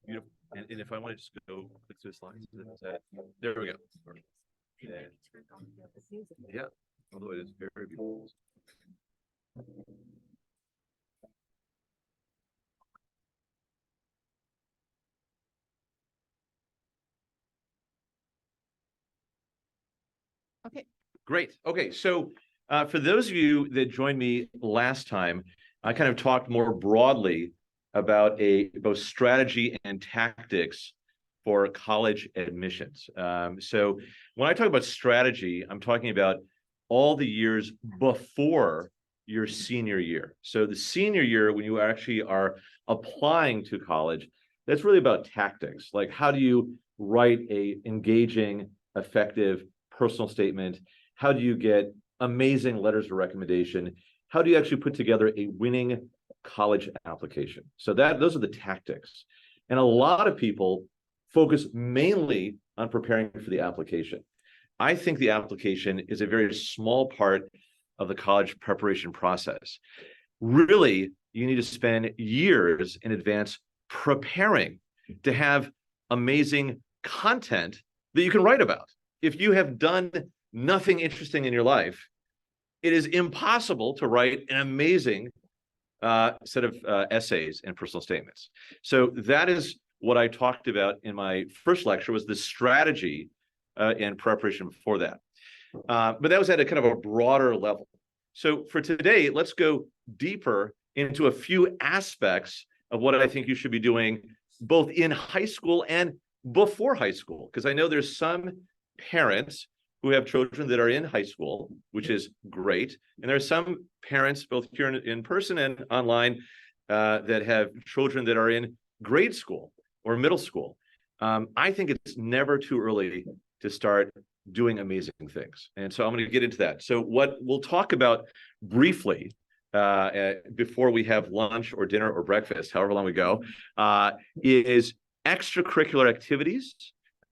Beautiful. And if I want to just go click to the slides, there we go. Yeah, although it is very beautiful. Okay. Great. Okay, so for those of you that joined me last time, I kind of talked more broadly about both strategy and tactics for college admissions. So when I talk about strategy, I'm talking about all the years before your senior year. So the senior year, when you actually are applying to college, that's really about tactics. Like, how do you write a engaging, effective personal statement? How do you get amazing letters of recommendation? How do you actually put together a winning college application? So those are the tactics. And a lot of people focus mainly on preparing for the application. I think the application is a very small part of the college preparation process. Really, you need to spend years in advance preparing to have amazing content that you can write about. If you have done nothing interesting in your life, it is impossible to write an amazing set of essays and personal statements. So that is what I talked about in my first lecture, was the strategy and preparation for that. But that was at a kind of a broader level. So for today, let's go deeper into a few aspects of what I think you should be doing both in high school and before high school, because I know there's some parents who have children that are in high school, which is great. And there are some parents, both here in person and online, that have children that are in grade school or middle school. I think it's never too early to start doing amazing things. And so I'm going to get into that. So what we'll talk about briefly before we have lunch or dinner or breakfast, however long we go, is extracurricular activities.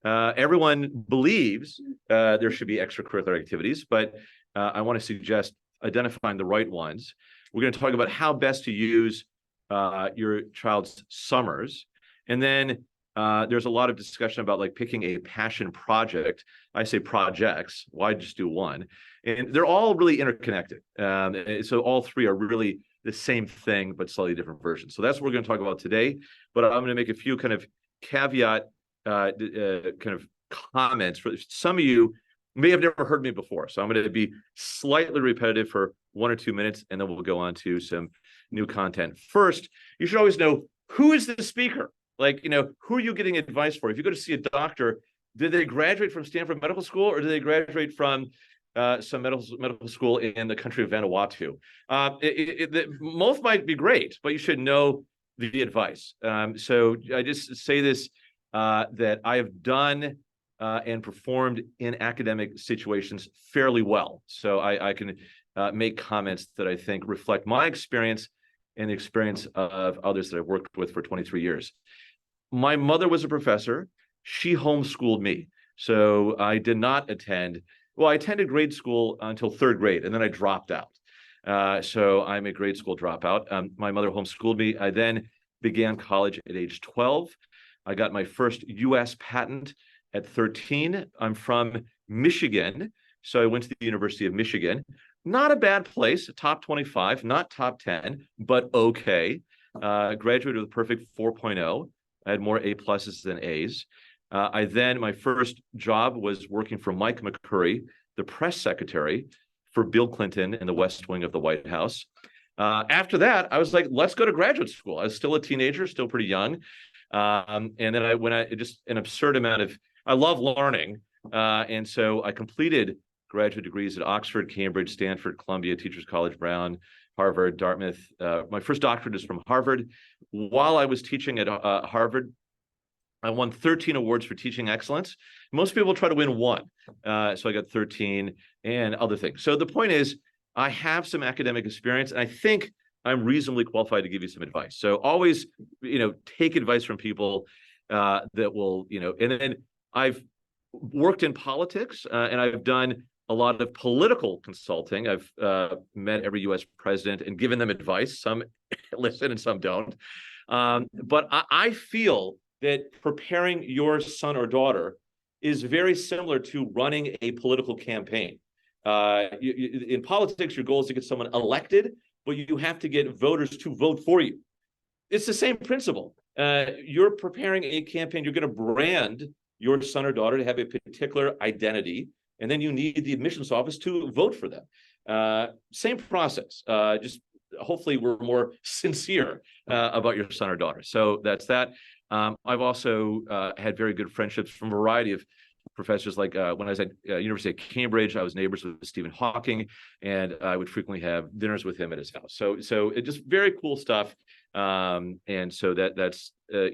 Everyone believes there should be extracurricular activities, but I want to suggest identifying the right ones. We're going to talk about how best to use your child's summers. And then there's a lot of discussion about like picking a passion project. I say projects. Why just do one? And they're all really interconnected. So all three are really the same thing, but slightly different versions. So that's what we're going to talk about today. But I'm going to make a few kind of caveat kind of comments. For some of you may have never heard me before, so I'm going to be slightly repetitive for 1 or 2 minutes, and then we'll go on to some new content. First, you should always know, who is the speaker? Like, who are you getting advice for? If you go to see a doctor, did they graduate from Stanford Medical School, or did they graduate from some medical school in the country of Vanuatu? Both might be great, but you should know the advice. So I just say this, that I have done and performed in academic situations fairly well. So I can make comments that I think reflect my experience and the experience of others that I've worked with for 23 years. My mother was a professor. She homeschooled me. So I did not attend. Well, I attended grade school until 3rd grade, and then I dropped out. So I'm a grade school dropout. My mother homeschooled me. I then began college at age 12. I got my first U.S. patent at 13. I'm from Michigan, so I went to the University of Michigan. Not a bad place, top 25, not top 10, but okay. Graduated with a perfect 4.0. I had more A pluses than A's. My first job was working for Mike McCurry, the press secretary for Bill Clinton in the West Wing of the White House. After that, I was like, let's go to graduate school. I was still a teenager, still pretty young. And then just an absurd amount of, I love learning. And so I completed graduate degrees at Oxford, Cambridge, Stanford, Columbia, Teachers College, Brown, Harvard, Dartmouth. My first doctorate is from Harvard. While I was teaching at Harvard, I won 13 awards for teaching excellence. Most people try to win one. So I got 13 and other things. So the point is, I have some academic experience, and I think I'm reasonably qualified to give you some advice. So always, take advice from people that will, and then I've worked in politics and I've done a lot of political consulting. I've met every U.S. president and given them advice. Some listen and some don't. But I feel that preparing your son or daughter is very similar to running a political campaign. In politics, your goal is to get someone elected, but you have to get voters to vote for you. It's the same principle. You're preparing a campaign, you're going to brand your son or daughter to have a particular identity, and then you need the admissions office to vote for them. Same process, just hopefully we're more sincere about your son or daughter. So that's that. I've also had very good friendships from a variety of professors. Like when I was at University of Cambridge, I was neighbors with Stephen Hawking, and I would frequently have dinners with him at his house. So it just very cool stuff. And so that's a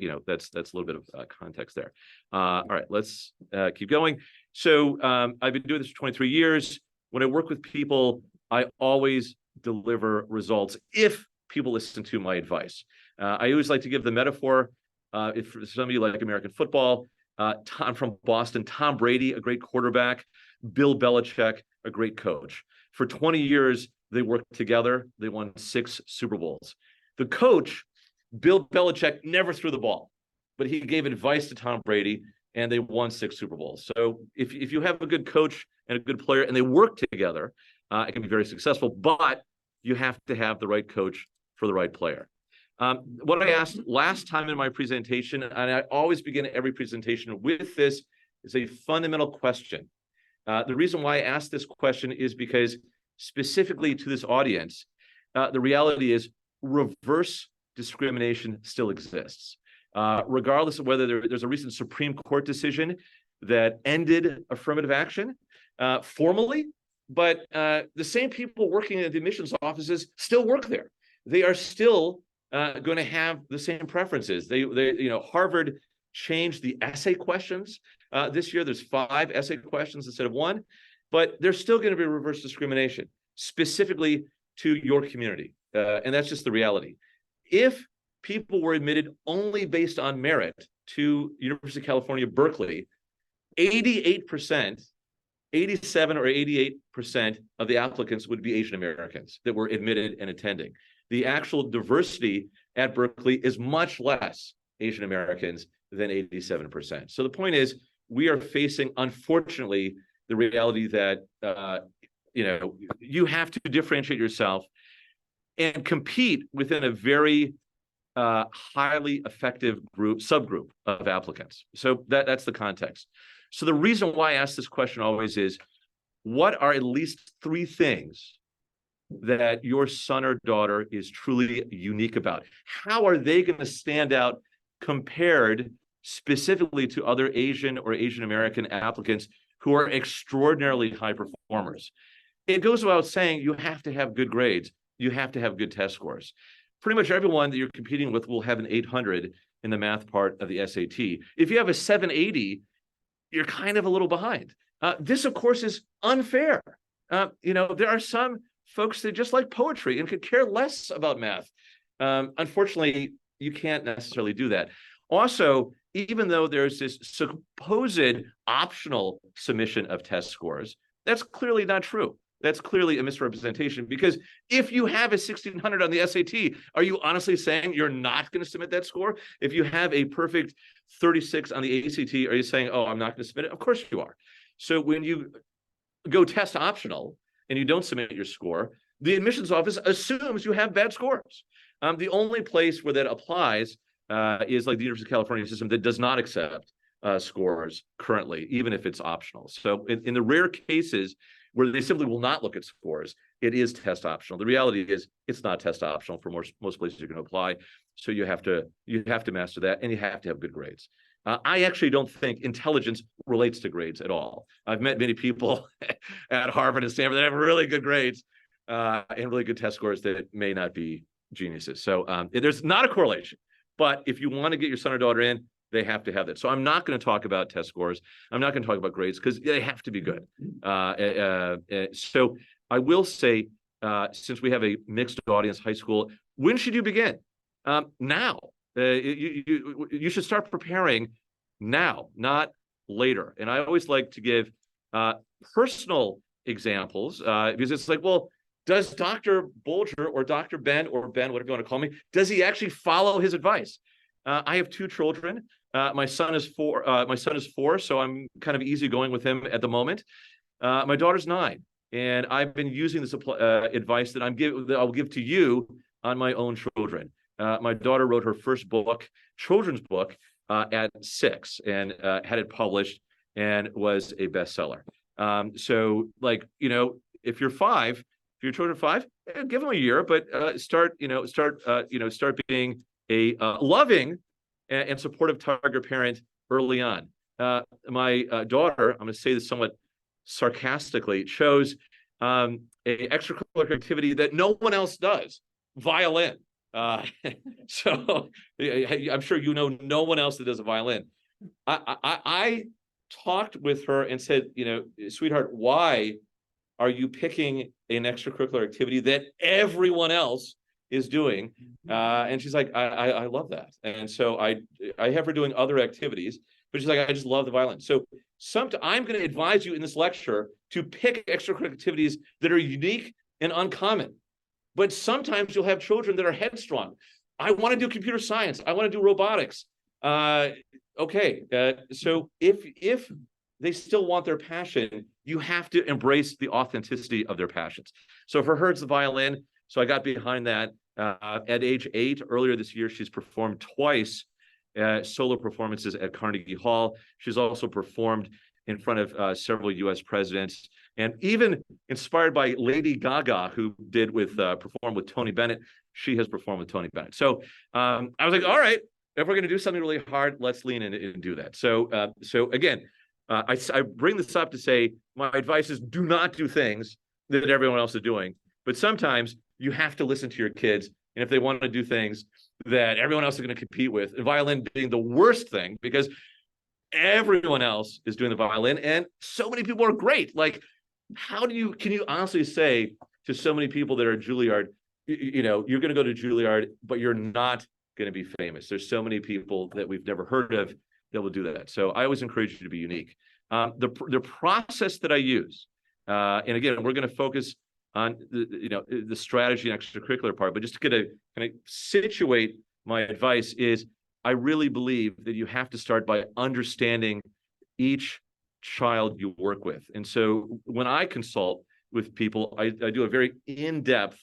little bit of context there. All right, let's keep going. So I've been doing this for 23 years. When I work with people, I always deliver results if people listen to my advice. I always like to give the metaphor. If for some of you like American football, Tom from Boston, Tom Brady, a great quarterback, Bill Belichick, a great coach. For 20 years, they worked together. They won 6 Super Bowls. The coach, Bill Belichick, never threw the ball, but he gave advice to Tom Brady, and they won 6 Super Bowls. So if you have a good coach and a good player, and they work together, it can be very successful, but you have to have the right coach for the right player. What I asked last time in my presentation, and I always begin every presentation with this, is a fundamental question. The reason why I asked this question is because specifically to this audience, the reality is reverse discrimination still exists. Regardless of whether there's a recent Supreme Court decision that ended affirmative action formally, but the same people working at the admissions offices still work there. They are still going to have the same preferences. Harvard changed the essay questions this year. There's 5 essay questions instead of 1, but there's still going to be reverse discrimination specifically to your community. And that's just the reality. If people were admitted only based on merit to University of California, Berkeley, 88%, 87 or 88% of the applicants would be Asian Americans that were admitted and attending. The actual diversity at Berkeley is much less Asian Americans than 87%. So the point is, we are facing, unfortunately, the reality that you have to differentiate yourself and compete within a very highly effective subgroup of applicants. So that's the context. So the reason why I ask this question always is, what are at least 3 things that your son or daughter is truly unique about? How are they going to stand out compared specifically to other Asian or Asian American applicants who are extraordinarily high performers? It goes without saying, you have to have good grades. You have to have good test scores. Pretty much everyone that you're competing with will have an 800 in the math part of the SAT. If you have a 780, you're kind of a little behind. This, of course, is unfair. There are some folks that just like poetry and could care less about math. Unfortunately, you can't necessarily do that. Also, even though there's this supposed optional submission of test scores, that's clearly not true. That's clearly a misrepresentation, because if you have a 1600 on the SAT, are you honestly saying you're not going to submit that score? If you have a perfect 36 on the ACT, are you saying, oh, I'm not going to submit it? Of course you are. So when you go test optional and you don't submit your score, the admissions office assumes you have bad scores. The only place where that applies is like the University of California system that does not accept scores currently, even if it's optional. So in the rare cases where they simply will not look at scores, it is test optional. The reality is it's not test optional for most places you're going to apply. So you have to master that, and you have to have good grades. I actually don't think intelligence relates to grades at all. I've met many people at Harvard and Stanford that have really good grades and really good test scores that may not be geniuses. So there's not a correlation. But if you want to get your son or daughter in, they have to have that. So I'm not going to talk about test scores. I'm not going to talk about grades because they have to be good. So I will say, since we have a mixed audience, high school, when should you begin? Now. You should start preparing now, not later. And I always like to give personal examples because it's like, well, does Dr. Bolger or Dr. Ben, or Ben, whatever you want to call me, does he actually follow his advice? I have 2 children. My son is 4. My son is 4, so I'm kind of easygoing with him at the moment. My daughter's 9, and I've been using this advice that I'll give to you on my own children. My daughter wrote her first book, children's book, at 6, and had it published and was a bestseller. So, like, if you're 5, if your children are 5, give them a year, but start being a loving and supportive target parent early on. My daughter, I'm going to say this somewhat sarcastically, chose a extracurricular activity that no one else does: violin. So I'm sure no one else that does a violin. I talked with her and said, sweetheart, why are you picking an extracurricular activity that everyone else is doing? And she's like, I love that. And so I have her doing other activities, but she's like, I just love the violin. So I'm going to advise you in this lecture to pick extracurricular activities that are unique and uncommon. But sometimes you'll have children that are headstrong. I want to do computer science. I want to do robotics. Okay. So if they still want their passion, you have to embrace the authenticity of their passions. So for her, it's the violin. So I got behind that. At age 8, earlier this year, she's performed twice solo performances at Carnegie Hall. She's also performed in front of several U.S. presidents, and even inspired by Lady Gaga, who performed with Tony Bennett. She has performed with Tony Bennett. So I was like, all right, if we're going to do something really hard, let's lean in and do that. So again, I bring this up to say my advice is do not do things that everyone else is doing, but sometimes you have to listen to your kids, and if they want to do things that everyone else is going to compete with, and violin being the worst thing, because everyone else is doing the violin, and so many people are great. Like, can you honestly say to so many people that are at Juilliard, you're going to go to Juilliard, but you're not going to be famous? There's so many people that we've never heard of that will do that. So I always encourage you to be unique. The process that I use, and again, we're going to focus on the strategy and extracurricular part, but just to kind of situate my advice is, I really believe that you have to start by understanding each child you work with. And so when I consult with people, I do a very in-depth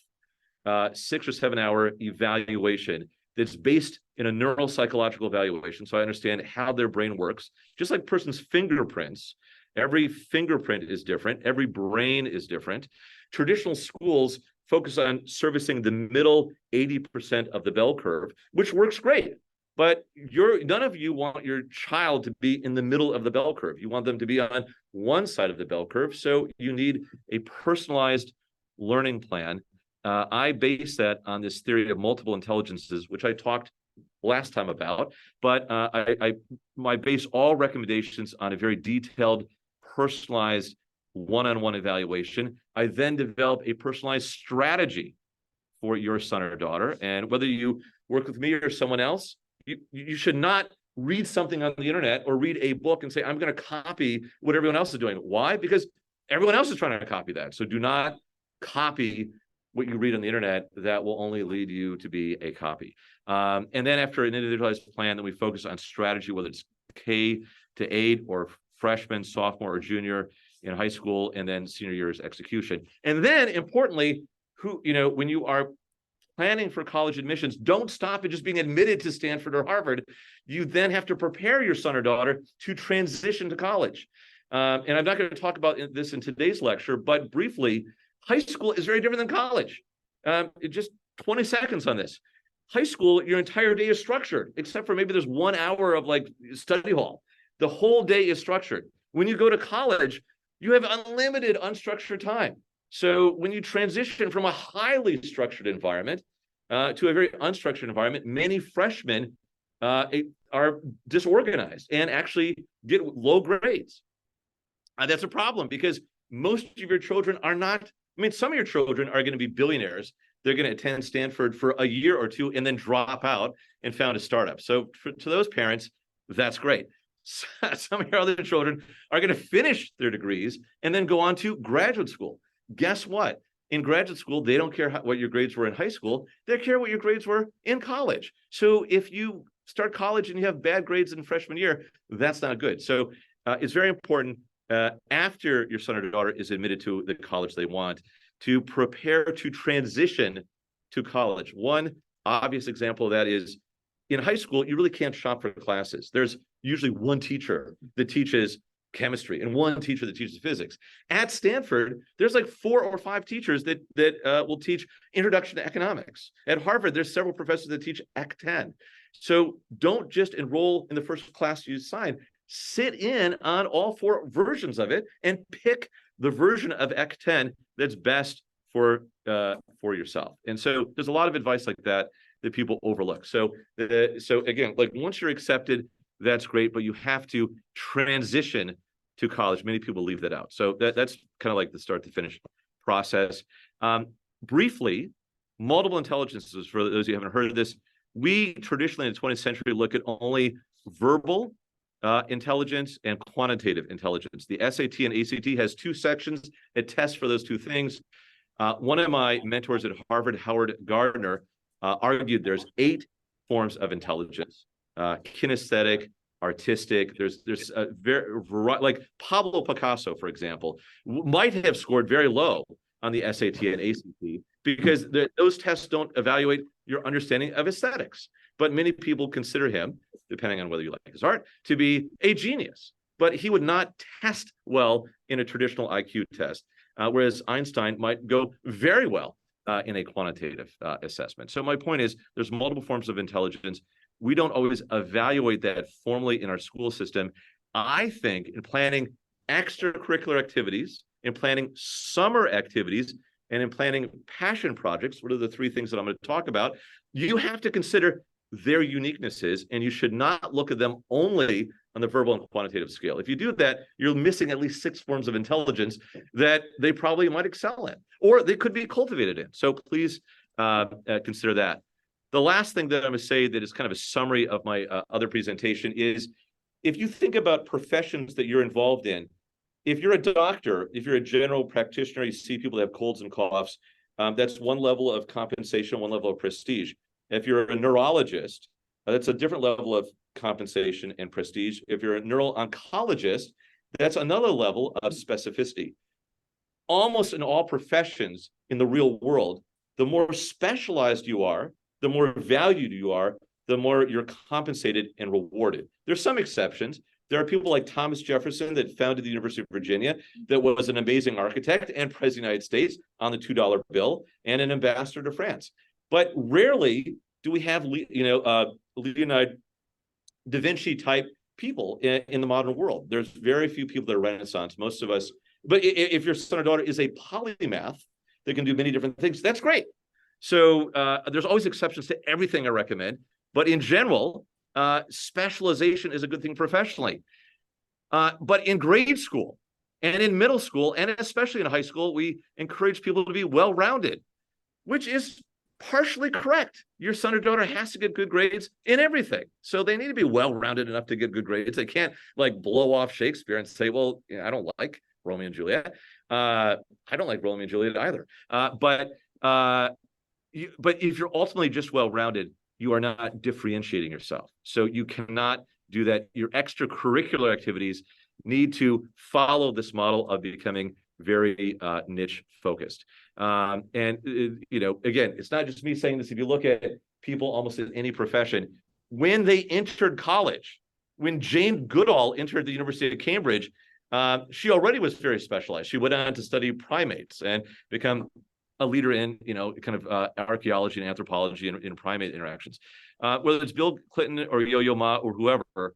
6 or 7 hour evaluation that's based in a neuropsychological evaluation. So I understand how their brain works, just like a person's fingerprints. Every fingerprint is different. Every brain is different. Traditional schools focus on servicing the middle 80% of the bell curve, which works great. But none of you want your child to be in the middle of the bell curve. You want them to be on one side of the bell curve. So you need a personalized learning plan. I base that on this theory of multiple intelligences, which I talked last time about. But I base all recommendations on a very detailed, personalized one-on-one evaluation. I then develop a personalized strategy for your son or daughter. And whether you work with me or someone else, you should not read something on the internet or read a book and say, I'm going to copy what everyone else is doing. Why? Because everyone else is trying to copy that. So do not copy what you read on the internet. That will only lead you to be a copy. And then after an individualized plan, then we focus on strategy, whether it's K to 8 or freshman, sophomore, or junior in high school, and then senior year's execution. And then importantly, when you are planning for college admissions, don't stop at just being admitted to Stanford or Harvard. You then have to prepare your son or daughter to transition to college. And I'm not going to talk about this in today's lecture, but briefly, high school is very different than college. Just 20 seconds on this. High school, your entire day is structured, except for maybe there's 1 hour of like study hall. The whole day is structured. When you go to college, you have unlimited unstructured time. So when you transition from a highly structured environment to a very unstructured environment, many freshmen are disorganized and actually get low grades. That's a problem because most of your children are not, some of your children are going to be billionaires. They're going to attend Stanford for a year or two and then drop out and found a startup. So to those parents, that's great. Some of your other children are going to finish their degrees and then go on to graduate school. Guess what? In graduate school, they don't care what your grades were in high school. They care what your grades were in college. So if you start college and you have bad grades in freshman year, that's not good. So it's very important after your son or daughter is admitted to the college they want to prepare to transition to college. One obvious example of that is in high school, you really can't shop for classes. There's usually one teacher that teaches chemistry and one teacher that teaches physics. At Stanford, there's like 4 or 5 teachers that will teach introduction to economics. At Harvard, there's several professors that teach Ec 10. So don't just enroll in the first class you sign. Sit in on all 4 versions of it and pick the version of Ec 10 that's best for yourself. And so there's a lot of advice like that people overlook. So again, like once you're accepted, that's great, but you have to transition to college. Many people leave that out. So that's kind of like the start to finish process. Briefly, multiple intelligences, for those of you who haven't heard of this, we traditionally in the 20th century look at only verbal intelligence and quantitative intelligence. The SAT and ACT has 2 sections. It tests for those 2 things. One of my mentors at Harvard, Howard Gardner, argued there's 8 forms of intelligence: kinesthetic, artistic. There's a very like Pablo Picasso, for example, might have scored very low on the SAT and ACT because those tests don't evaluate your understanding of aesthetics. But many people consider him, depending on whether you like his art, to be a genius. But he would not test well in a traditional IQ test, whereas Einstein might go very well in a quantitative assessment. So my point is there's multiple forms of intelligence. We don't always evaluate that formally in our school system. I think in planning extracurricular activities, in planning summer activities, and in planning passion projects, what are the 3 things that I'm going to talk about, you have to consider their uniquenesses, and you should not look at them only on the verbal and quantitative scale. If you do that, you're missing at least 6 forms of intelligence that they probably might excel in, or they could be cultivated in. So please consider that. The last thing that I'm going to say that is kind of a summary of my other presentation is, if you think about professions that you're involved in, if you're a doctor, if you're a general practitioner, you see people that have colds and coughs, that's one level of compensation, one level of prestige. If you're a neurologist, that's a different level of compensation and prestige. If you're a neuro-oncologist, that's another level of specificity. Almost in all professions in the real world, the more specialized you are, the more valued you are, the more you're compensated and rewarded. There's some exceptions. There are people like Thomas Jefferson that founded the University of Virginia, that was an amazing architect and president of the United States on the $2 bill and an ambassador to France. But rarely do we have, Leonardo da Vinci type people in the modern world. There's very few people that are Renaissance. Most of us, but if your son or daughter is a polymath that can do many different things, that's great. So there's always exceptions to everything I recommend. But in general, specialization is a good thing professionally. But in grade school and in middle school, and especially in high school, we encourage people to be well-rounded, which is partially correct. Your son or daughter has to get good grades in everything. So they need to be well-rounded enough to get good grades. They can't like blow off Shakespeare and say, well, I don't like Romeo and Juliet. I don't like Romeo and Juliet either. But if you're ultimately just well-rounded, you are not differentiating yourself. So you cannot do that. Your extracurricular activities need to follow this model of becoming very niche focused. And again, it's not just me saying this. If you look at people almost in any profession, when they entered college, when Jane Goodall entered the University of Cambridge, she already was very specialized. She went on to study primates and become a leader in, kind of archaeology and anthropology and in primate interactions. Whether it's Bill Clinton or Yo-Yo Ma or whoever,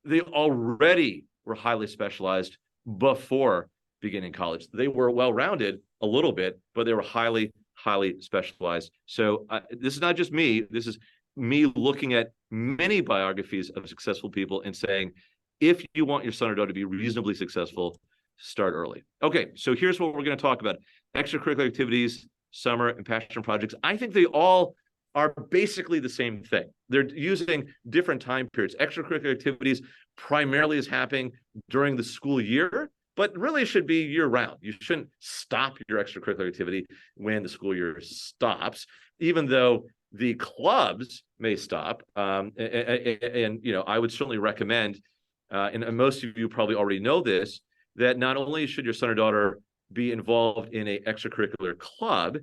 they already were highly specialized before beginning college. They were well-rounded a little bit, but they were highly, highly specialized. So this is not just me. This is me looking at many biographies of successful people and saying, if you want your son or daughter to be reasonably successful, start early. Okay, so here's what we're going to talk about. Extracurricular activities, summer, and passion projects. I think they all are basically the same thing. They're using different time periods. Extracurricular activities primarily is happening during the school year, but really should be year-round. You shouldn't stop your extracurricular activity when the school year stops, even though The clubs may stop, and you know, I would certainly recommend, and most of you probably already know this, that not only should your son or daughter be involved in a extracurricular club,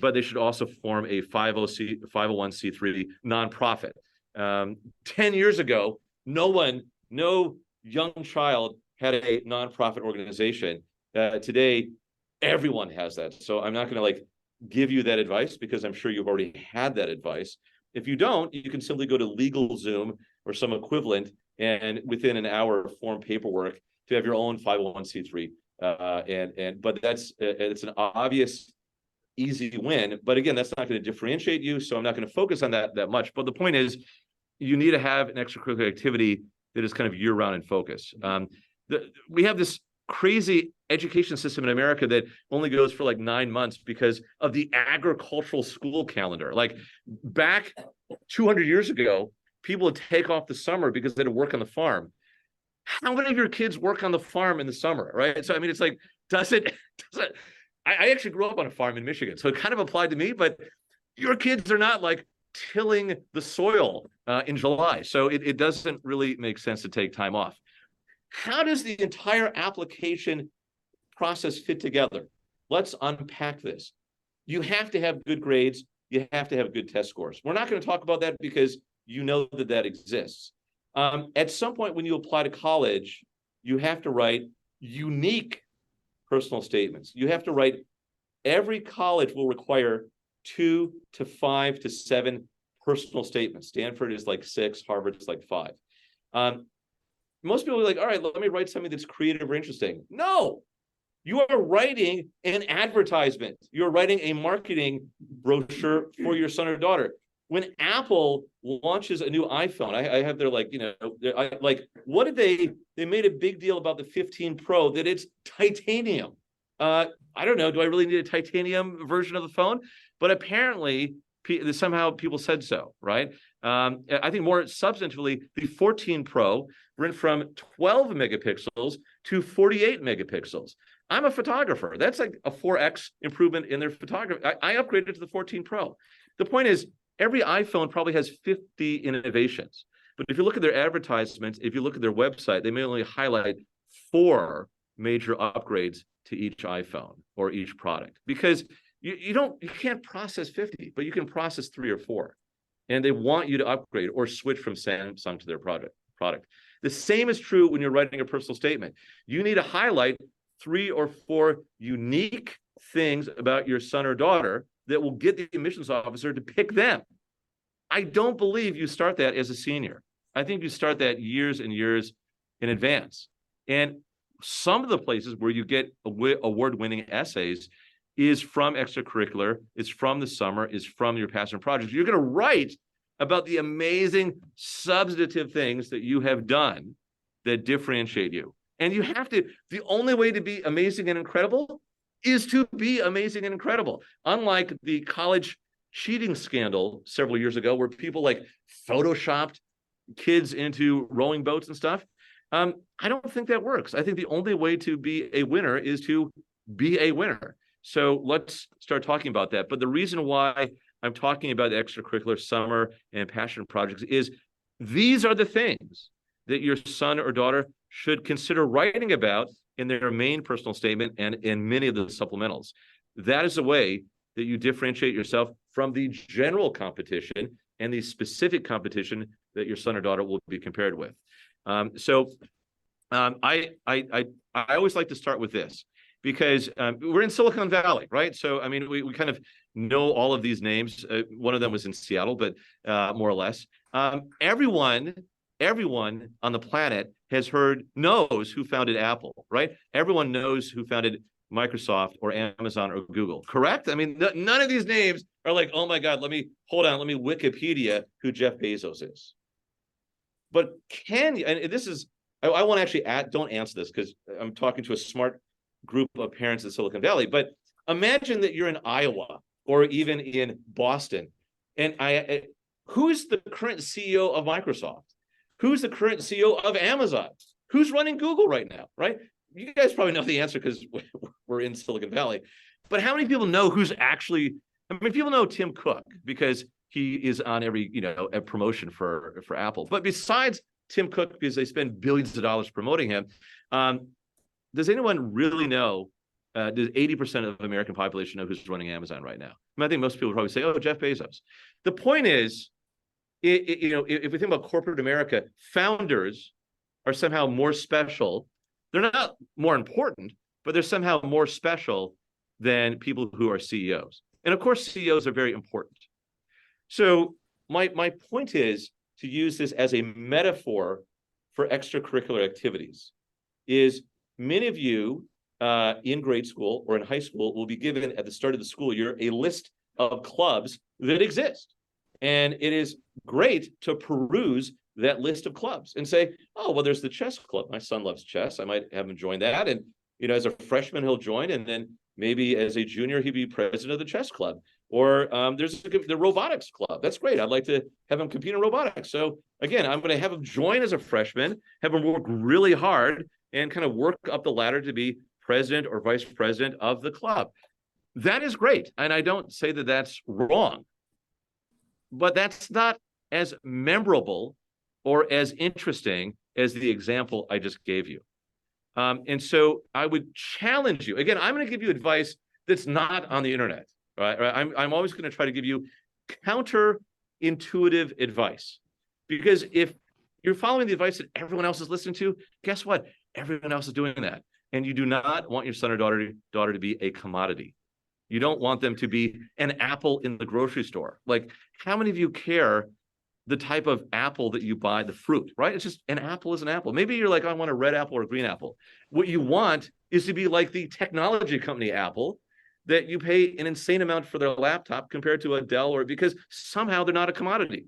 but they should also form a 501c3 nonprofit. 10 years ago, no young child had a nonprofit organization. Today, everyone has that. So I'm not going to like give you that advice because I'm sure you've already had that advice. If you don't, you can simply go to LegalZoom or some equivalent and within an hour form paperwork to have your own 501c3. But it's an obvious easy win. But again, that's not going to differentiate you. So I'm not going to focus on that much. But the point is, you need to have an extracurricular activity that is kind of year-round in focus. We have this crazy education system in America that only goes for like 9 months because of the agricultural school calendar. Like back 200 years ago, people would take off the summer because they had to work on the farm. How many of your kids work on the farm in the summer, right? So, I mean, it's like, I actually grew up on a farm in Michigan, so it kind of applied to me, but your kids are not like tilling the soil in July. So it doesn't really make sense to take time off. How does the entire application process fit together? Let's unpack this. You have to have good grades. You have to have good test scores. We're not going to talk about that because you know that exists. At some point when you apply to college, you have to write unique personal statements. You have to write, every college will require 2 to 5 to 7 personal statements. Stanford is like 6, Harvard is like 5. Most people are like, all right, let me write something that's creative or interesting. No, you are writing an advertisement. You're writing a marketing brochure for your son or daughter. When Apple launches a new iPhone, I have their like, you know, what did they made a big deal about the 15 Pro that it's titanium. I don't know, do I really need a titanium version of the phone? But apparently somehow people said so, right? I think more substantively, the 14 Pro went from 12 megapixels to 48 megapixels. I'm a photographer. That's like a 4x improvement in their photography. I upgraded to the 14 Pro. The point is, every iPhone probably has 50 innovations. But if you look at their advertisements, if you look at their website, they may only highlight 4 major upgrades to each iPhone or each product, because you can't process 50, but you can process 3 or 4. And they want you to upgrade or switch from Samsung to their product. The same is true when you're writing a personal statement. You need to highlight 3 or 4 unique things about your son or daughter that will get the admissions officer to pick them. I don't believe you start that as a senior. I think you start that years and years in advance. And some of the places where you get award-winning essays is from extracurricular, is from the summer, is from your passion projects. You're going to write about the amazing substantive things that you have done that differentiate you. And you have to, the only way to be amazing and incredible is to be amazing and incredible. Unlike the college cheating scandal several years ago, where people like photoshopped kids into rowing boats and stuff. I don't think that works. I think the only way to be a winner is to be a winner. So let's start talking about that. But the reason why I'm talking about the extracurricular summer and passion projects is these are the things that your son or daughter should consider writing about in their main personal statement and in many of the supplementals. That is a way that you differentiate yourself from the general competition and the specific competition that your son or daughter will be compared with. I always like to start with this, because we're in Silicon Valley, right? So, I mean, we kind of know all of these names. One of them was in Seattle, but more or less. Everyone on the planet knows who founded Apple, right? Everyone knows who founded Microsoft or Amazon or Google, correct? I mean, none of these names are like, oh my God, let me Wikipedia who Jeff Bezos is. But can you, and this is, I want to actually don't answer this because I'm talking to a smart group of parents in Silicon Valley, but imagine that you're in Iowa or even in Boston, and who's the current CEO of Microsoft? Who's the current CEO of Amazon? Who's running Google right now, right? You guys probably know the answer because we're in Silicon Valley. But how many people know who's actually, I mean, people know Tim Cook because he is on every, a promotion for Apple. But besides Tim Cook, because they spend billions of dollars promoting him, does anyone really know, does 80% of the American population know who's running Amazon right now? I think most people would probably say, oh, Jeff Bezos. The point is, if we think about corporate America, founders are somehow more special. They're not more important, but they're somehow more special than people who are CEOs. And of course, CEOs are very important. So my point is to use this as a metaphor for extracurricular activities. Is many of you in grade school or in high school will be given at the start of the school year a list of clubs that exist. And it is great to peruse that list of clubs and say, oh, well, there's the chess club. My son loves chess. I might have him join that. And, as a freshman, he'll join. And then maybe as a junior, he'd be president of the chess club. Or there's the robotics club. That's great. I'd like to have him compete in robotics. So again, I'm going to have him join as a freshman, have him work really hard and kind of work up the ladder to be president or vice president of the club. That is great. And I don't say that that's wrong, but that's not as memorable or as interesting as the example I just gave you. And so I would challenge you. Again, I'm going to give you advice that's not on the internet. Right? I'm always going to try to give you counterintuitive advice, because if you're following the advice that everyone else is listening to, guess what? Everyone else is doing that. And you do not want your son or daughter to be a commodity. You don't want them to be an apple in the grocery store. Like, how many of you care the type of apple that you buy, the fruit, right? It's just an apple is an apple. Maybe you're like, I want a red apple or a green apple. What you want is to be like the technology company Apple, that you pay an insane amount for their laptop compared to a Dell, or because somehow they're not a commodity.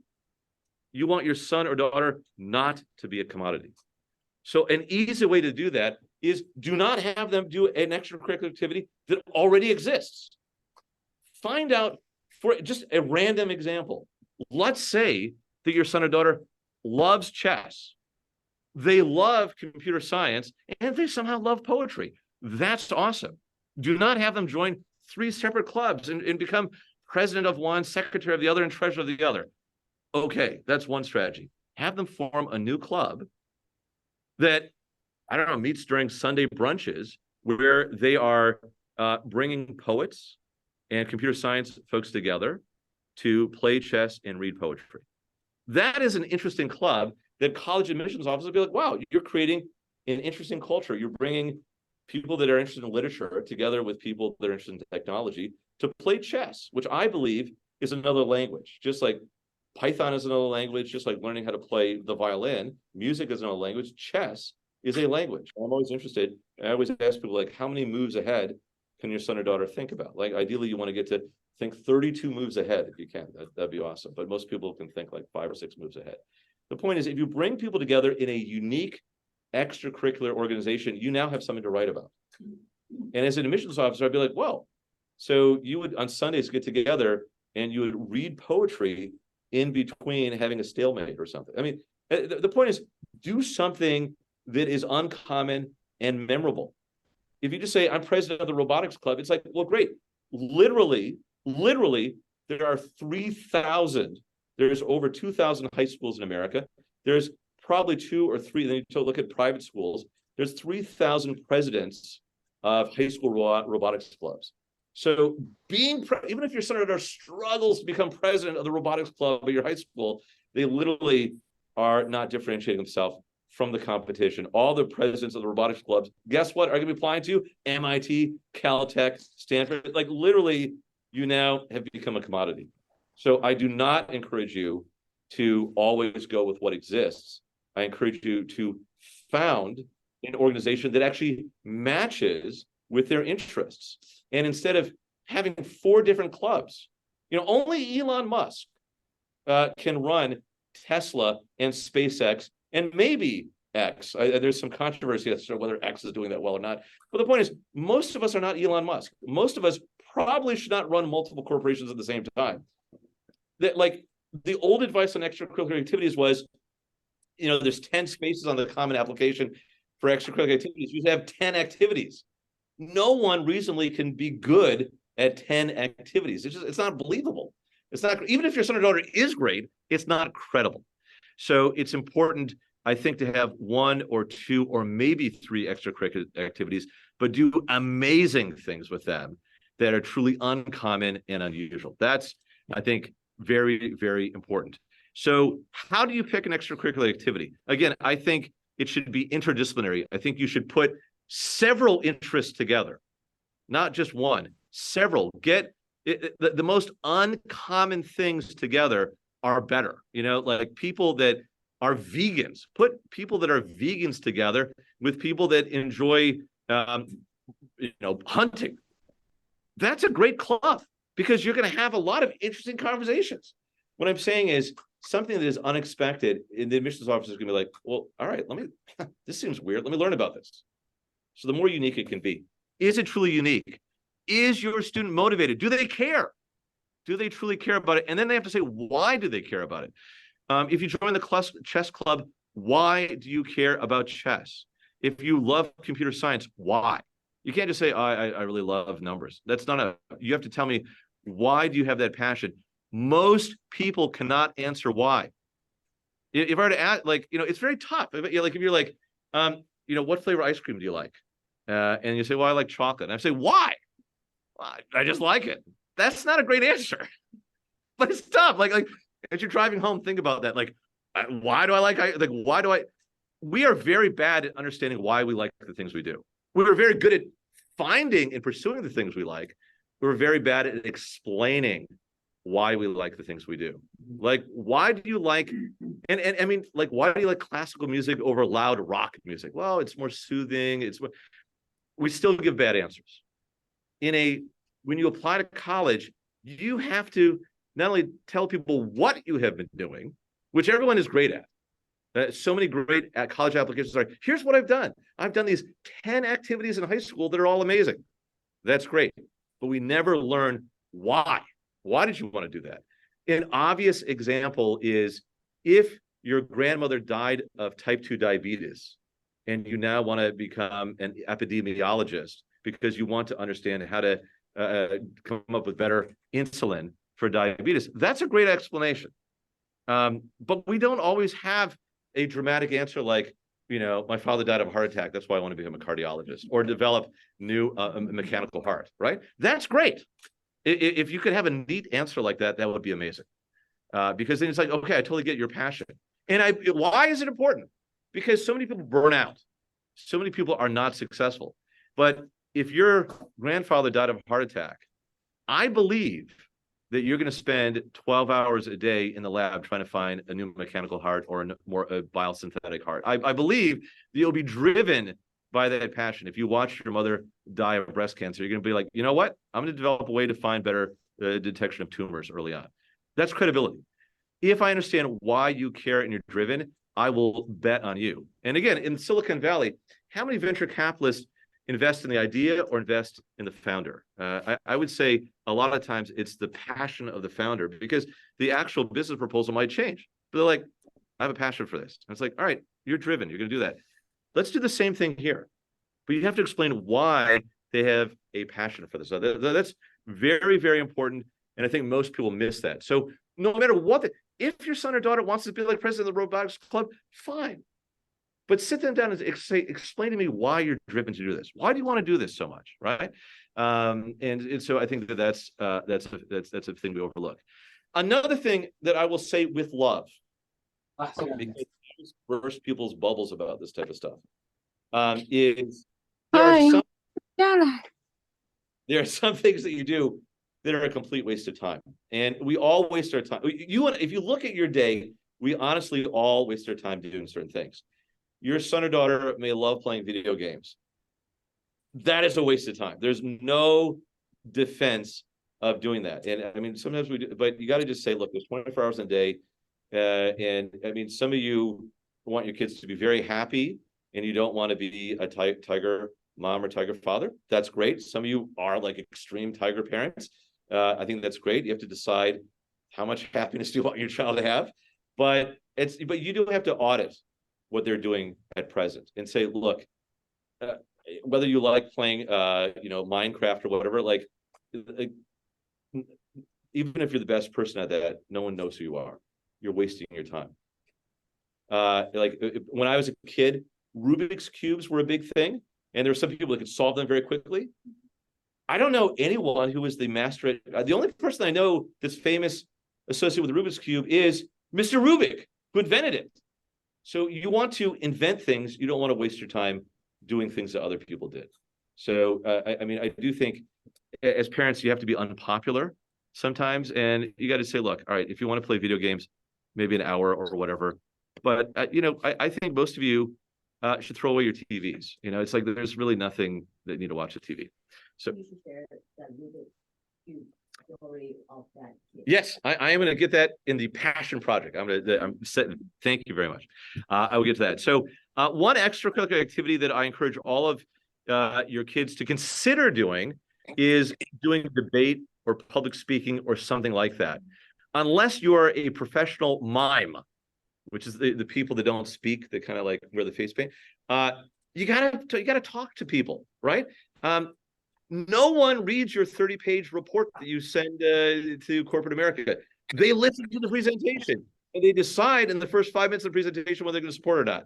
You want your son or daughter not to be a commodity. So an easy way to do that is do not have them do an extracurricular activity that already exists. Find out, for just a random example. Let's say that your son or daughter loves chess. They love computer science, and they somehow love poetry. That's awesome. Do not have them join 3 separate clubs and become president of one, secretary of the other, and treasurer of the other. Okay, that's one strategy. Have them form a new club that, I don't know, meets during Sunday brunches, where they are bringing poets and computer science folks together to play chess and read poetry. That is an interesting club that college admissions officers will be like, wow, you're creating an interesting culture. You're bringing people that are interested in literature together with people that are interested in technology to play chess, which I believe is another language. Just like Python is another language, just like learning how to play the violin, music is another language, chess is a language. I'm always interested. I always ask people, like, how many moves ahead can your son or daughter think about? Like, ideally, you want to get to think 32 moves ahead if you can. That'd be awesome. But most people can think like 5 or 6 moves ahead. The point is, if you bring people together in a unique extracurricular organization, you now have something to write about. And as an admissions officer, I'd be like, well, so you would on Sundays get together and you would read poetry in between having a stalemate or something. I mean, the point is, do something that is uncommon and memorable. If you just say, I'm president of the robotics club, it's like, well, great. Literally, there are 3,000, there's over 2,000 high schools in America. There's probably 2 or 3, then you look at private schools, there's 3,000 presidents of high school robotics clubs. So even if your son or daughter struggles to become president of the robotics club at your high school, they literally are not differentiating themselves from the competition. All the presidents of the robotics clubs, guess what, are going to be applying to MIT, Caltech, Stanford. Like, literally, you now have become a commodity. So I do not encourage you to always go with what exists. I encourage you to found an organization that actually matches with their interests. And instead of having 4 different clubs, only Elon Musk can run Tesla and SpaceX and maybe X. There's some controversy as to whether X is doing that well or not. But the point is, most of us are not Elon Musk. Most of us probably should not run multiple corporations at the same time. That, like, the old advice on extracurricular activities was, there's 10 spaces on the common application for extracurricular activities. You have 10 activities. No one reasonably can be good at 10 activities. It's not believable. It's not, even if your son or daughter is great, it's not credible. So it's important, I think, to have 1 or 2 or maybe 3 extracurricular activities, but do amazing things with them that are truly uncommon and unusual. That's, I think, very, very important. So how do you pick an extracurricular activity? Again, I think it should be interdisciplinary. I think you should put several interests together, not just one, several. Get the most uncommon things together are better. You know, like people that are vegans, put people that are vegans together with people that enjoy, hunting. That's a great club because you're going to have a lot of interesting conversations. What I'm saying is something that is unexpected, and the admissions officer is going to be like, well, all right, this seems weird. Let me learn about this. So the more unique it can be. Is it truly unique? Is your student motivated? Do they care? Do they truly care about it? And then they have to say, why do they care about it? If you join the chess club, why do you care about chess? If you love computer science, why? You can't just say, oh, I really love numbers. That's not you have to tell me, why do you have that passion? Most people cannot answer why. If I were to ask, it's very tough. If you're like, what flavor ice cream do you like? And you say, well, I like chocolate. And I say, why? Well, I just like it. That's not a great answer, but it's tough. Like as you're driving home, think about that. Why do I we are very bad at understanding why we like the things we do. We were very good at finding and pursuing the things we like. We were very bad at explaining why we like the things we do. Like, why do you like, and I mean, like, why do you like classical music over loud rock music? Well, it's more soothing. We still give bad answers. When you apply to college, you have to not only tell people what you have been doing, which everyone is great at. So many great college applications are, here's what I've done. I've done these 10 activities in high school that are all amazing. That's great. But we never learn why. Why did you want to do that? An obvious example is if your grandmother died of type 2 diabetes and you now want to become an epidemiologist because you want to understand how to come up with better insulin for diabetes, that's a great explanation. But we don't always have a dramatic answer like, my father died of a heart attack. That's why I want to become a cardiologist or develop new mechanical heart, right? That's great. If you could have a neat answer like that, that would be amazing. Because then it's like, okay, I totally get your passion. And why is it important? Because so many people burn out. So many people are not successful. But if your grandfather died of a heart attack, I believe that you're going to spend 12 hours a day in the lab trying to find a new mechanical heart or a biosynthetic heart. I believe that you'll be driven by that passion. If you watch your mother die of breast cancer, you're going to be like, you know what? I'm going to develop a way to find better detection of tumors early on. That's credibility. If I understand why you care and you're driven, I will bet on you. And again, in Silicon Valley, how many venture capitalists invest in the idea or invest in the founder? I would say a lot of times it's the passion of the founder because the actual business proposal might change. But they're like, I have a passion for this. And it's like, all right, you're driven. You're going to do that. Let's do the same thing here. But you have to explain why they have a passion for this. So that's very, very important. And I think most people miss that. So no matter what, if your son or daughter wants to be like president of the robotics club, fine. But sit them down and explain to me why you're driven to do this. Why do you want to do this so much, right? And so I think that's a thing we overlook. Another thing that I will say with love, because burst people's bubbles about this type of stuff, is there are some things that you do that are a complete waste of time, and we all waste our time. If you look at your day, we honestly all waste our time doing certain things. Your son or daughter may love playing video games. That is a waste of time. There's no defense of doing that. And I mean, sometimes we do, but you got to just say, look, there's 24 hours in a day. And I mean, some of you want your kids to be very happy and you don't want to be a tiger mom or tiger father. That's great. Some of you are like extreme tiger parents. I think that's great. You have to decide how much happiness do you want your child to have. But you do have to audit what they're doing at present and say, look, whether you like playing, Minecraft or whatever, like even if you're the best person at that, no one knows who you are. You're wasting your time. Like when I was a kid, Rubik's Cubes were a big thing, and there were some people that could solve them very quickly. I don't know anyone who is the master at, the only person I know that's famous associated with the Rubik's Cube is Mr. Rubik, who invented it. So you want to invent things. You don't want to waste your time doing things that other people did. So, I mean, I do think as parents, you have to be unpopular sometimes. And you got to say, look, all right, if you want to play video games, maybe an hour or whatever. But, I think most of you should throw away your TVs. It's like there's really nothing that you need to watch a TV. So you should share that story of that kid. Yes, I am going to get that in the passion project. Thank you very much. I will get to that. So one extracurricular activity that I encourage all of your kids to consider doing is doing debate or public speaking or something like that. Unless you are a professional mime, which is the people that don't speak, that kind of like wear the face paint, you gotta talk to people, right? No one reads your 30-page report that you send to corporate America. They listen to the presentation and they decide in the first 5 minutes of the presentation whether they're going to support or not.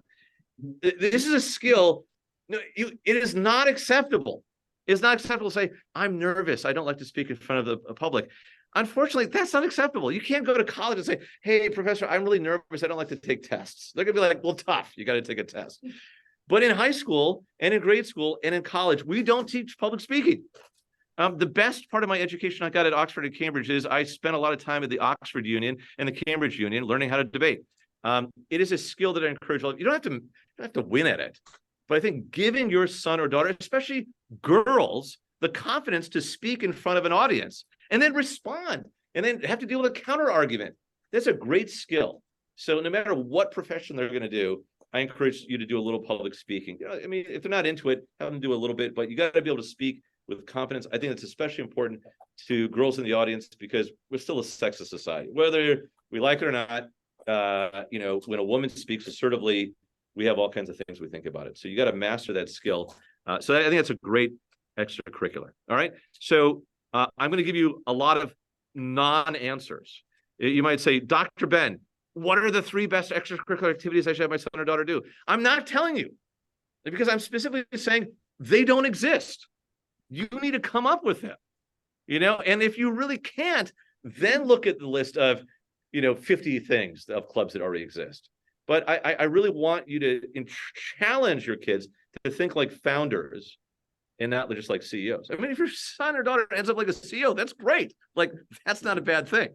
This is a skill. No, it is not acceptable. It's not acceptable to say, I'm nervous. I don't like to speak in front of the public. Unfortunately, that's not acceptable. You can't go to college and say, hey, professor, I'm really nervous. I don't like to take tests. They're going to be like, well, tough. You got to take a test. But in high school and in grade school and in college, we don't teach public speaking. The best part of my education I got at Oxford and Cambridge is I spent a lot of time at the Oxford Union and the Cambridge Union learning how to debate. It is a skill that I encourage all of you. You don't have to win at it. But I think giving your son or daughter, especially girls, the confidence to speak in front of an audience and then respond and then have to deal with a counter argument. That's a great skill. So no matter what profession they're going to do, I encourage you to do a little public speaking. I mean, if they're not into it, have them do a little bit, but you got to be able to speak with confidence. I think it's especially important to girls in the audience because we're still a sexist society. Whether we like it or not, when a woman speaks assertively, we have all kinds of things we think about it. So you got to master that skill. So I think that's a great extracurricular. All right. So I'm going to give you a lot of non-answers. You might say, Dr. Ben, what are the 3 best extracurricular activities I should have my son or daughter do? I'm not telling you because I'm specifically saying they don't exist. You need to come up with them, and if you really can't, then look at the list of, 50 things of clubs that already exist. But I really want you to challenge your kids to think like founders and not just like CEOs. I mean, if your son or daughter ends up like a CEO, that's great. Like, that's not a bad thing.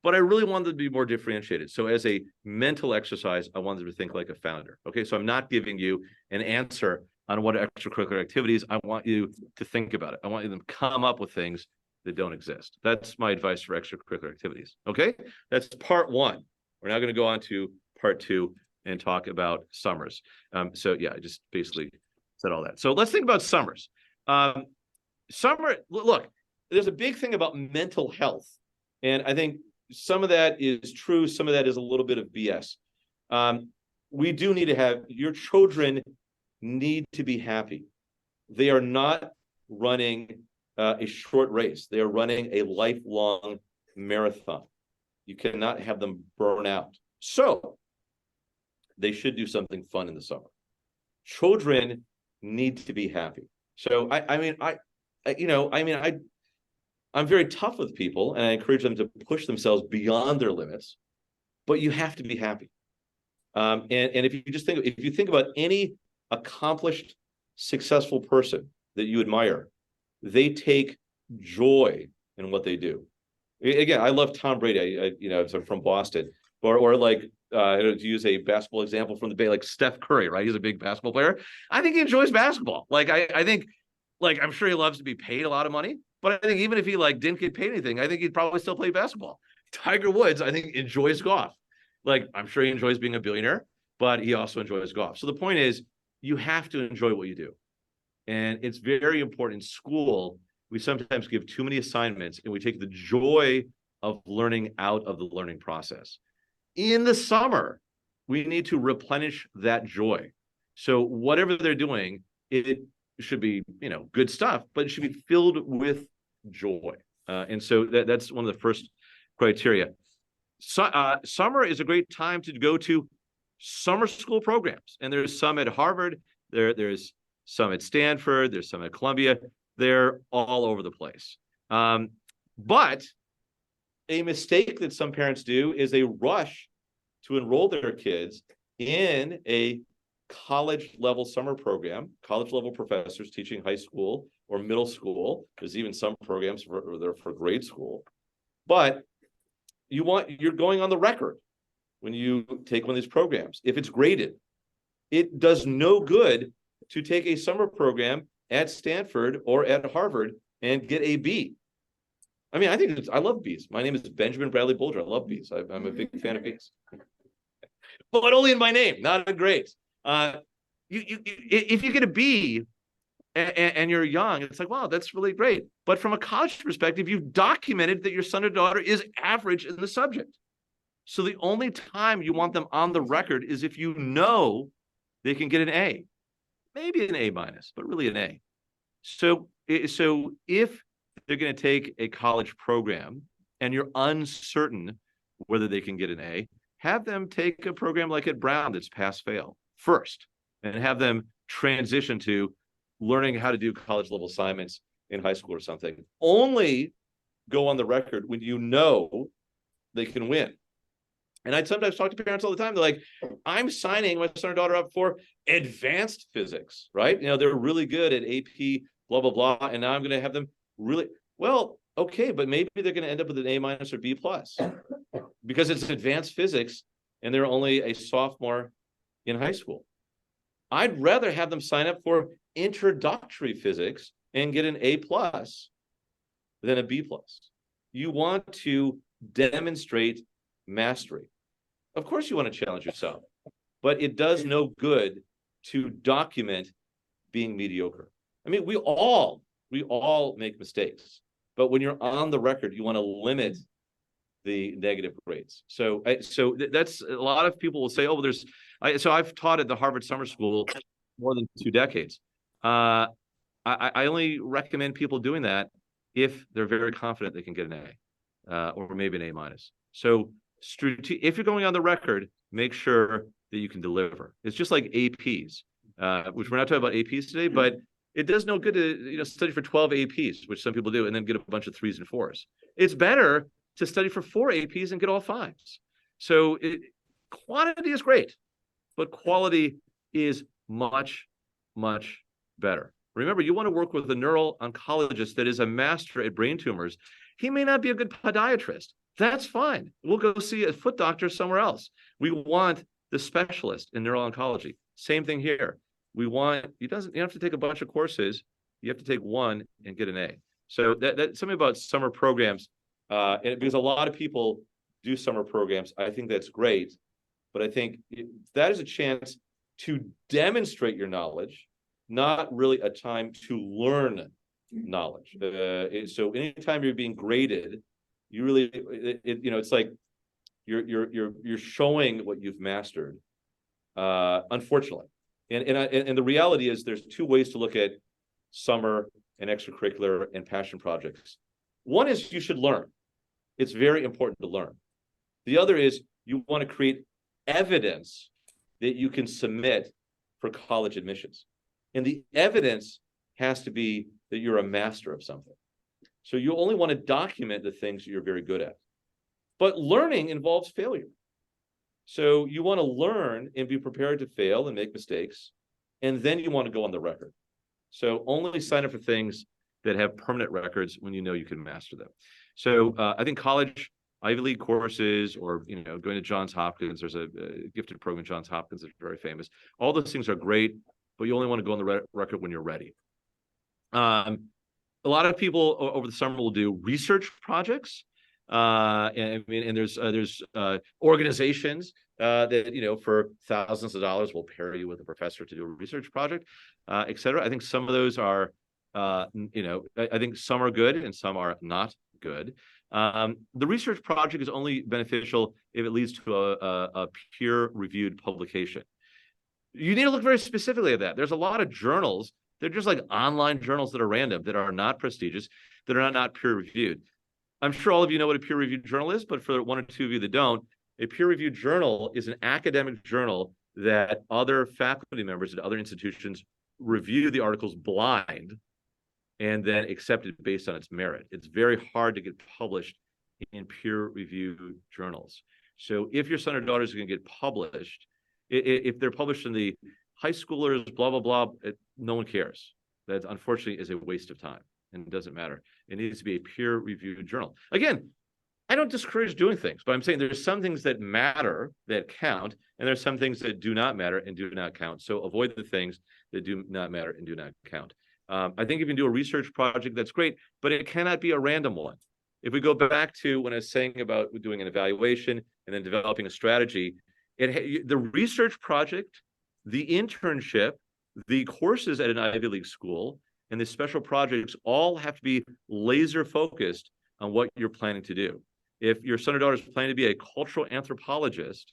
But I really want them to be more differentiated. So as a mental exercise, I want them to think like a founder. Okay, so I'm not giving you an answer on what extracurricular activities. I want you to think about it. I want you to come up with things that don't exist. That's my advice for extracurricular activities. Okay, that's part 1. We're now going to go on to part 2 and talk about summers. So yeah, I just basically said all that. So let's think about summers. Summer, look, there's a big thing about mental health. And I think some of that is true. Some of that is a little bit of BS. We do need to have, your children need to be happy. They are not running a short race. They are running a lifelong marathon. You cannot have them burn out. So they should do something fun in the summer. Children need to be happy. So I'm very tough with people and I encourage them to push themselves beyond their limits, but you have to be happy. And if you think about any accomplished, successful person that you admire, they take joy in what they do. Again, I love Tom Brady. I'm from Boston, or like to use a basketball example from the Bay, like Steph Curry, right? He's a big basketball player. I think he enjoys basketball. Like I think, like I'm sure he loves to be paid a lot of money, but I think even if he like didn't get paid anything, I think he'd probably still play basketball. Tiger Woods, I think, enjoys golf. Like I'm sure he enjoys being a billionaire, but he also enjoys golf. So the point is, you have to enjoy what you do. And it's very important in school. We sometimes give too many assignments and we take the joy of learning out of the learning process. In the summer, we need to replenish that joy. So whatever they're doing, it should be, good stuff, but it should be filled with joy. And so that's one of the first criteria. So, summer is a great time to go to summer school programs. And there's some at Harvard, there's some at Stanford, there's some at Columbia. They're all over the place. But a mistake that some parents do is they rush to enroll their kids in a college level summer program, college level professors teaching high school or middle school. There's even some programs for grade school. But you're going on the record when you take one of these programs. If it's graded, it does no good to take a summer program at Stanford or at Harvard and get a B. I mean, I love B's. My name is Benjamin Bradley Bolger. I love B's. I'm a big fan of B's. But only in my name, not a grade. If you get a B and you're young, it's like, wow, that's really great. But from a college perspective, you've documented that your son or daughter is average in the subject. So the only time you want them on the record is if you know they can get an A, maybe an A minus, but really an A. So if they're going to take a college program and you're uncertain whether they can get an A, have them take a program like at Brown that's pass-fail first, and have them transition to learning how to do college level assignments in high school or something. Only go on the record when you know they can win. And I'd sometimes talk to parents all the time. They're like, I'm signing my son or daughter up for advanced physics, right? They're really good at AP, blah, blah, blah. And now I'm going to have them really, well, okay, but maybe they're going to end up with an A minus or B plus because it's advanced physics and they're only a sophomore in high school. I'd rather have them sign up for introductory physics and get an A plus than a B plus. You want to demonstrate mastery. Of course you want to challenge yourself, but it does no good to document being mediocre. I mean, we all make mistakes, but when you're on the record, you want to limit the negative grades. So that's a lot of people will say, oh, so I've taught at the Harvard Summer School more than 2 decades. I only recommend people doing that if they're very confident they can get an A or maybe an A minus. So if you're going on the record, make sure that you can deliver. It's just like APs, which we're not talking about APs today, but it does no good to study for 12 APs, which some people do, and then get a bunch of 3s and 4s. It's better to study for 4 APs and get all 5s. So quantity is great, but quality is much, much better. Remember, you want to work with a neural oncologist that is a master at brain tumors. He may not be a good podiatrist. That's fine. We'll go see a foot doctor somewhere else. We want the specialist in neural oncology. Same thing here. You don't have to take a bunch of courses. You have to take one and get an A. So that's something about summer programs. And because a lot of people do summer programs, I think that's great. But I think that is a chance to demonstrate your knowledge, not really a time to learn knowledge. So anytime you're being graded, you really, it's like you're showing what you've mastered. Unfortunately, and the reality is there's 2 ways to look at summer and extracurricular and passion projects. One is you should learn. It's very important to learn. The other is you want to create evidence that you can submit for college admissions. And the evidence has to be that you're a master of something. So you only want to document the things that you're very good at. But learning involves failure. So you want to learn and be prepared to fail and make mistakes. And then you want to go on the record. So only sign up for things that have permanent records when you know you can master them. So I think college, Ivy League courses, or going to Johns Hopkins, there's a gifted program at Johns Hopkins that's very famous. All those things are great, but you only want to go on the record when you're ready. A lot of people over the summer will do research projects. And there's organizations that, for thousands of dollars will pair you with a professor to do a research project, et cetera. I think some of those are, I think some are good and some are not good. The research project is only beneficial if it leads to a peer-reviewed publication. You need to look very specifically at that. There's a lot of journals. They're just like online journals that are random, that are not prestigious, that are not peer-reviewed. I'm sure all of you know what a peer-reviewed journal is, but for one or two of you that don't, a peer-reviewed journal is an academic journal that other faculty members at other institutions review the articles blind and then accept it based on its merit. It's very hard to get published in peer-reviewed journals. So if your son or daughter is going to get published, if they're published in the high schoolers, blah, blah, blah, no one cares. That unfortunately is a waste of time and it doesn't matter. It needs to be a peer-reviewed journal. Again, I don't discourage doing things, but I'm saying there's some things that matter, that count, and there's some things that do not matter and do not count. So avoid the things that do not matter and do not count. I think if you can do a research project, that's great, but it cannot be a random one. If we go back to when I was saying about doing an evaluation and then developing a strategy, the research project, the internship, the courses at an Ivy League school, and the special projects all have to be laser focused on what you're planning to do. If your son or daughter is planning to be a cultural anthropologist,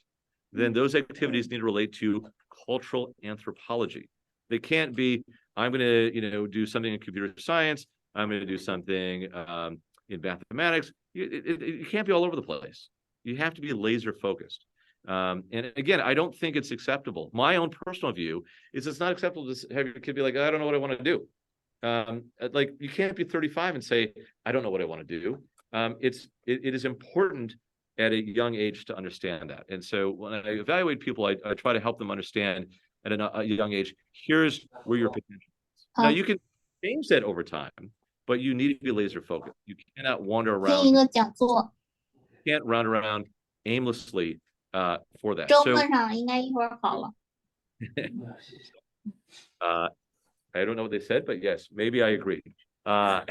then those activities need to relate to cultural anthropology. They can't be, I'm going to, do something in computer science. I'm going to do something in mathematics. You can't be all over the place. You have to be laser focused. And again, I don't think it's acceptable. My own personal view is it's not acceptable to have your kid be like, I don't know what I want to do. Like you can't be 35 and say, I don't know what I want to do. It is important at a young age to understand that. And so when I evaluate people, I try to help them understand at a young age, here's where your potential is. Now you can change that over time, but you need to be laser focused. You cannot wander around. You can't run around aimlessly for that. So, I don't know what they said, but yes, maybe I agree. Or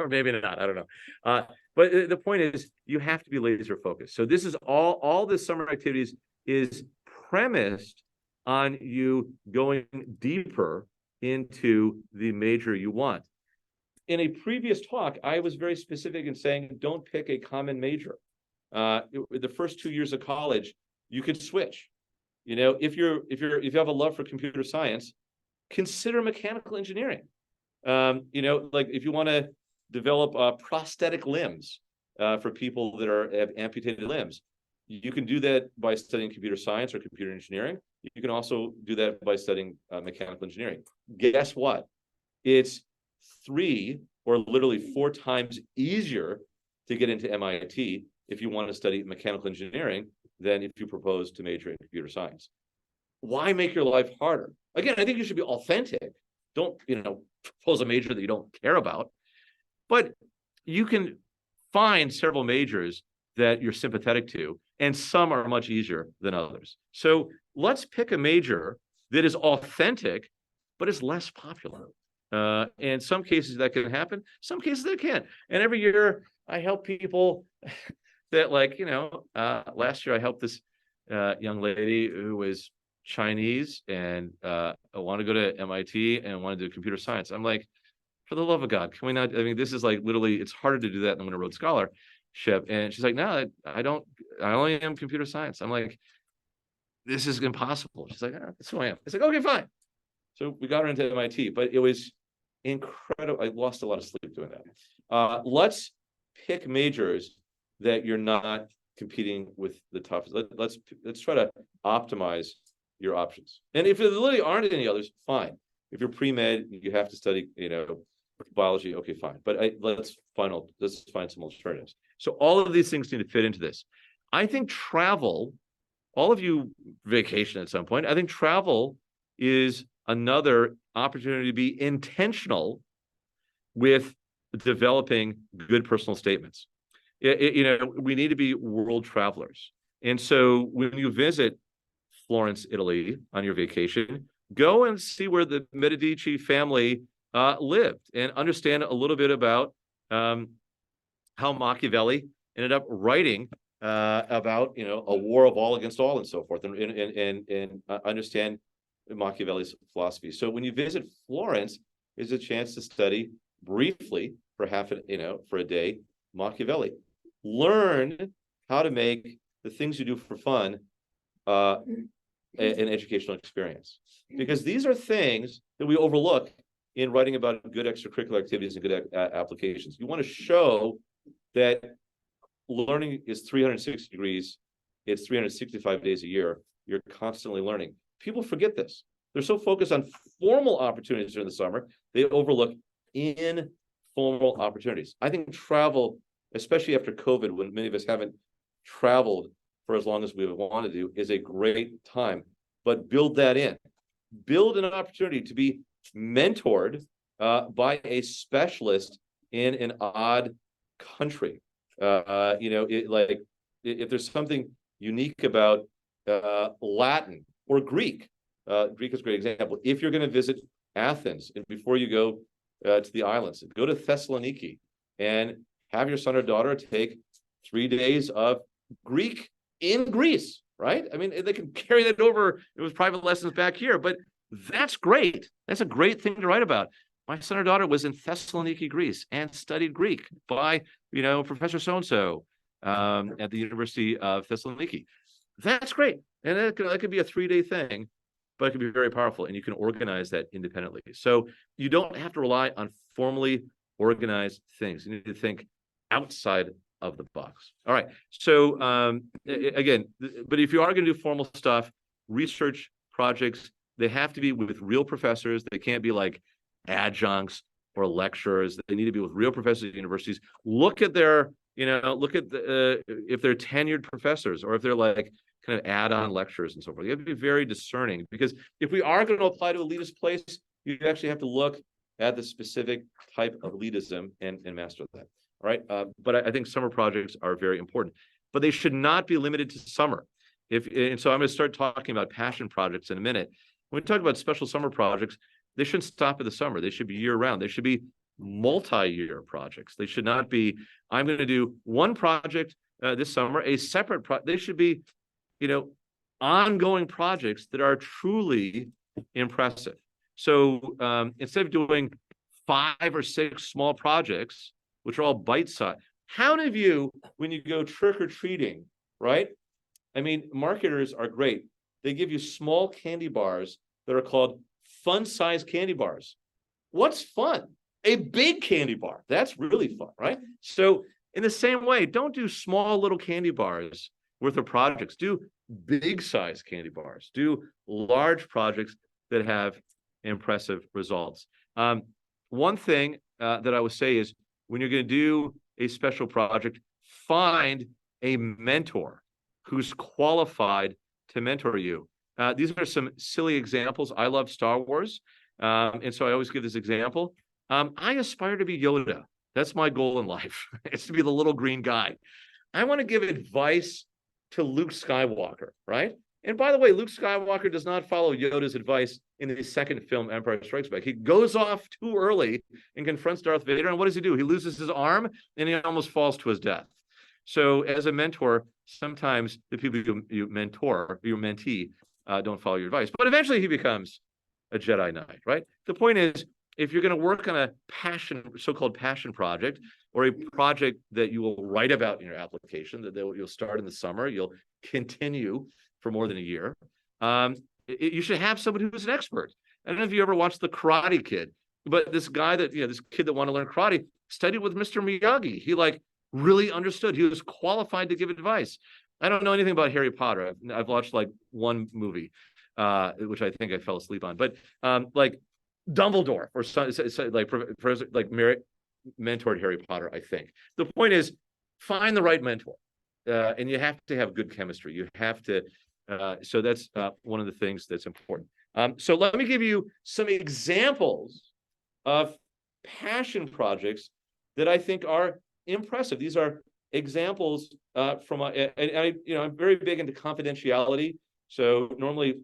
maybe not, I don't know. But the point is you have to be laser focused. So this is all this summer activities is premised on you going deeper into the major you want. In a previous talk, I was very specific in saying, don't pick a common major. The first 2 years of college, you could switch. If you have a love for computer science, consider mechanical engineering. Like if you want to develop prosthetic limbs for people that have amputated limbs, you can do that by studying computer science or computer engineering. You can also do that by studying mechanical engineering. Guess what? It's 3 or literally 4 times easier to get into MIT if you want to study mechanical engineering than if you propose to major in computer science. Why make your life harder? Again, I think you should be authentic. Don't, propose a major that you don't care about. But you can find several majors that you're sympathetic to, and some are much easier than others. So let's pick a major that is authentic, but is less popular. In some cases that can happen, some cases that can't. And every year I help people that last year I helped this young lady who was Chinese and wanted to go to MIT and wanted to do computer science. I'm like, for the love of God, can we not? I mean, this is like literally, it's harder to do that than win a Rhodes Scholarship. And she's like, no, I only am computer science. I'm like, this is impossible. She's like, that's who I am. It's like, okay, fine. So we got her into MIT, but it was incredible. I lost a lot of sleep doing that. Let's pick majors that you're not competing with the toughest. Let's try to optimize your options. And if there literally aren't any others, fine. If you're pre-med, you have to study, biology, okay, fine. But let's find some alternatives. So all of these things need to fit into this. I think travel, all of you vacation at some point. I think travel is another opportunity to be intentional with developing good personal statements. We need to be world travelers. And so when you visit Florence, Italy on your vacation, go and see where the Medici family lived and understand a little bit about how Machiavelli ended up writing about, a war of all against all and so forth, and understand Machiavelli's philosophy. So when you visit Florence, there's a chance to study briefly for for a day, Machiavelli. Learn how to make the things you do for fun an educational experience, because these are things that we overlook in writing about good extracurricular activities and good applications. You want to show that learning is 360 degrees. It's 365 days a year. You're constantly learning. People forget this. They're so focused on formal opportunities during the summer, they overlook informal opportunities. I think travel, especially after COVID, when many of us haven't traveled for as long as we want to do, is a great time. But build that in. Build an opportunity to be mentored by a specialist in an odd country. If there's something unique about Latin or Greek, Greek is a great example. If you're going to visit Athens and before you go to the islands, go to Thessaloniki and have your son or daughter take 3 days of Greek in Greece, right? I mean, they can carry that over with private lessons back here, but that's great. That's a great thing to write about. My son or daughter was in Thessaloniki, Greece, and studied Greek by, Professor so-and-so at the University of Thessaloniki. That's great. And that could be a 3-day thing, but it can be very powerful, and you can organize that independently. So you don't have to rely on formally organized things. You need to think outside of the box. All right. So again, but if you are going to do formal stuff, research projects, they have to be with real professors. They can't be like adjuncts or lecturers. They need to be with real professors at universities. Look at their, if they're tenured professors or if they're like kind of add-on lecturers and so forth. You have to be very discerning, because if we are going to apply to a elitist place, you actually have to look at the specific type of elitism and master that. All right. But I think summer projects are very important, but they should not be limited to summer. And so I'm going to start talking about passion projects in a minute. When we talk about special summer projects, they shouldn't stop at the summer. They should be year-round. They should be multi-year projects. They should not be, I'm going to do one project this summer, a separate project. They should be, ongoing projects that are truly impressive. So instead of doing 5 or 6 small projects, which are all bite-sized, how many of you, when you go trick-or-treating, right? I mean, marketers are great. They give you small candy bars that are called fun-sized candy bars. What's fun? A big candy bar. That's really fun, right? So in the same way, don't do small little candy bars worth of projects. Do big-sized candy bars. Do large projects that have impressive results. One thing that I would say is, when you're going to do a special project, find a mentor who's qualified to mentor you. These are some silly examples. I love Star Wars, and so I always give this example. I aspire to be Yoda. That's my goal in life. It's to be the little green guy. I want to give advice to Luke Skywalker, right? And by the way, Luke Skywalker does not follow Yoda's advice in the second film, Empire Strikes Back. He goes off too early and confronts Darth Vader. And what does he do? He loses his arm and he almost falls to his death. So as a mentor, sometimes the people you mentor, your mentee, don't follow your advice. But eventually he becomes a Jedi Knight, right? The point is, if you're going to work on a so-called passion project, or a project that you will write about in your application, that you'll start in the summer, you'll continue for more than a year, you should have somebody who's an expert. I don't know if you ever watched The Karate Kid, but this guy this kid that wanted to learn karate studied with Mr. Miyagi. He really understood. He was qualified to give advice. I don't know anything about Harry Potter. I've watched one movie, which I think I fell asleep on, but Dumbledore or mentored Harry Potter, I think. The point is, find the right mentor, and you have to have good chemistry. You have to, so that's one of the things that's important. So let me give you some examples of passion projects that I think are impressive. These are examples from, I'm very big into confidentiality. So normally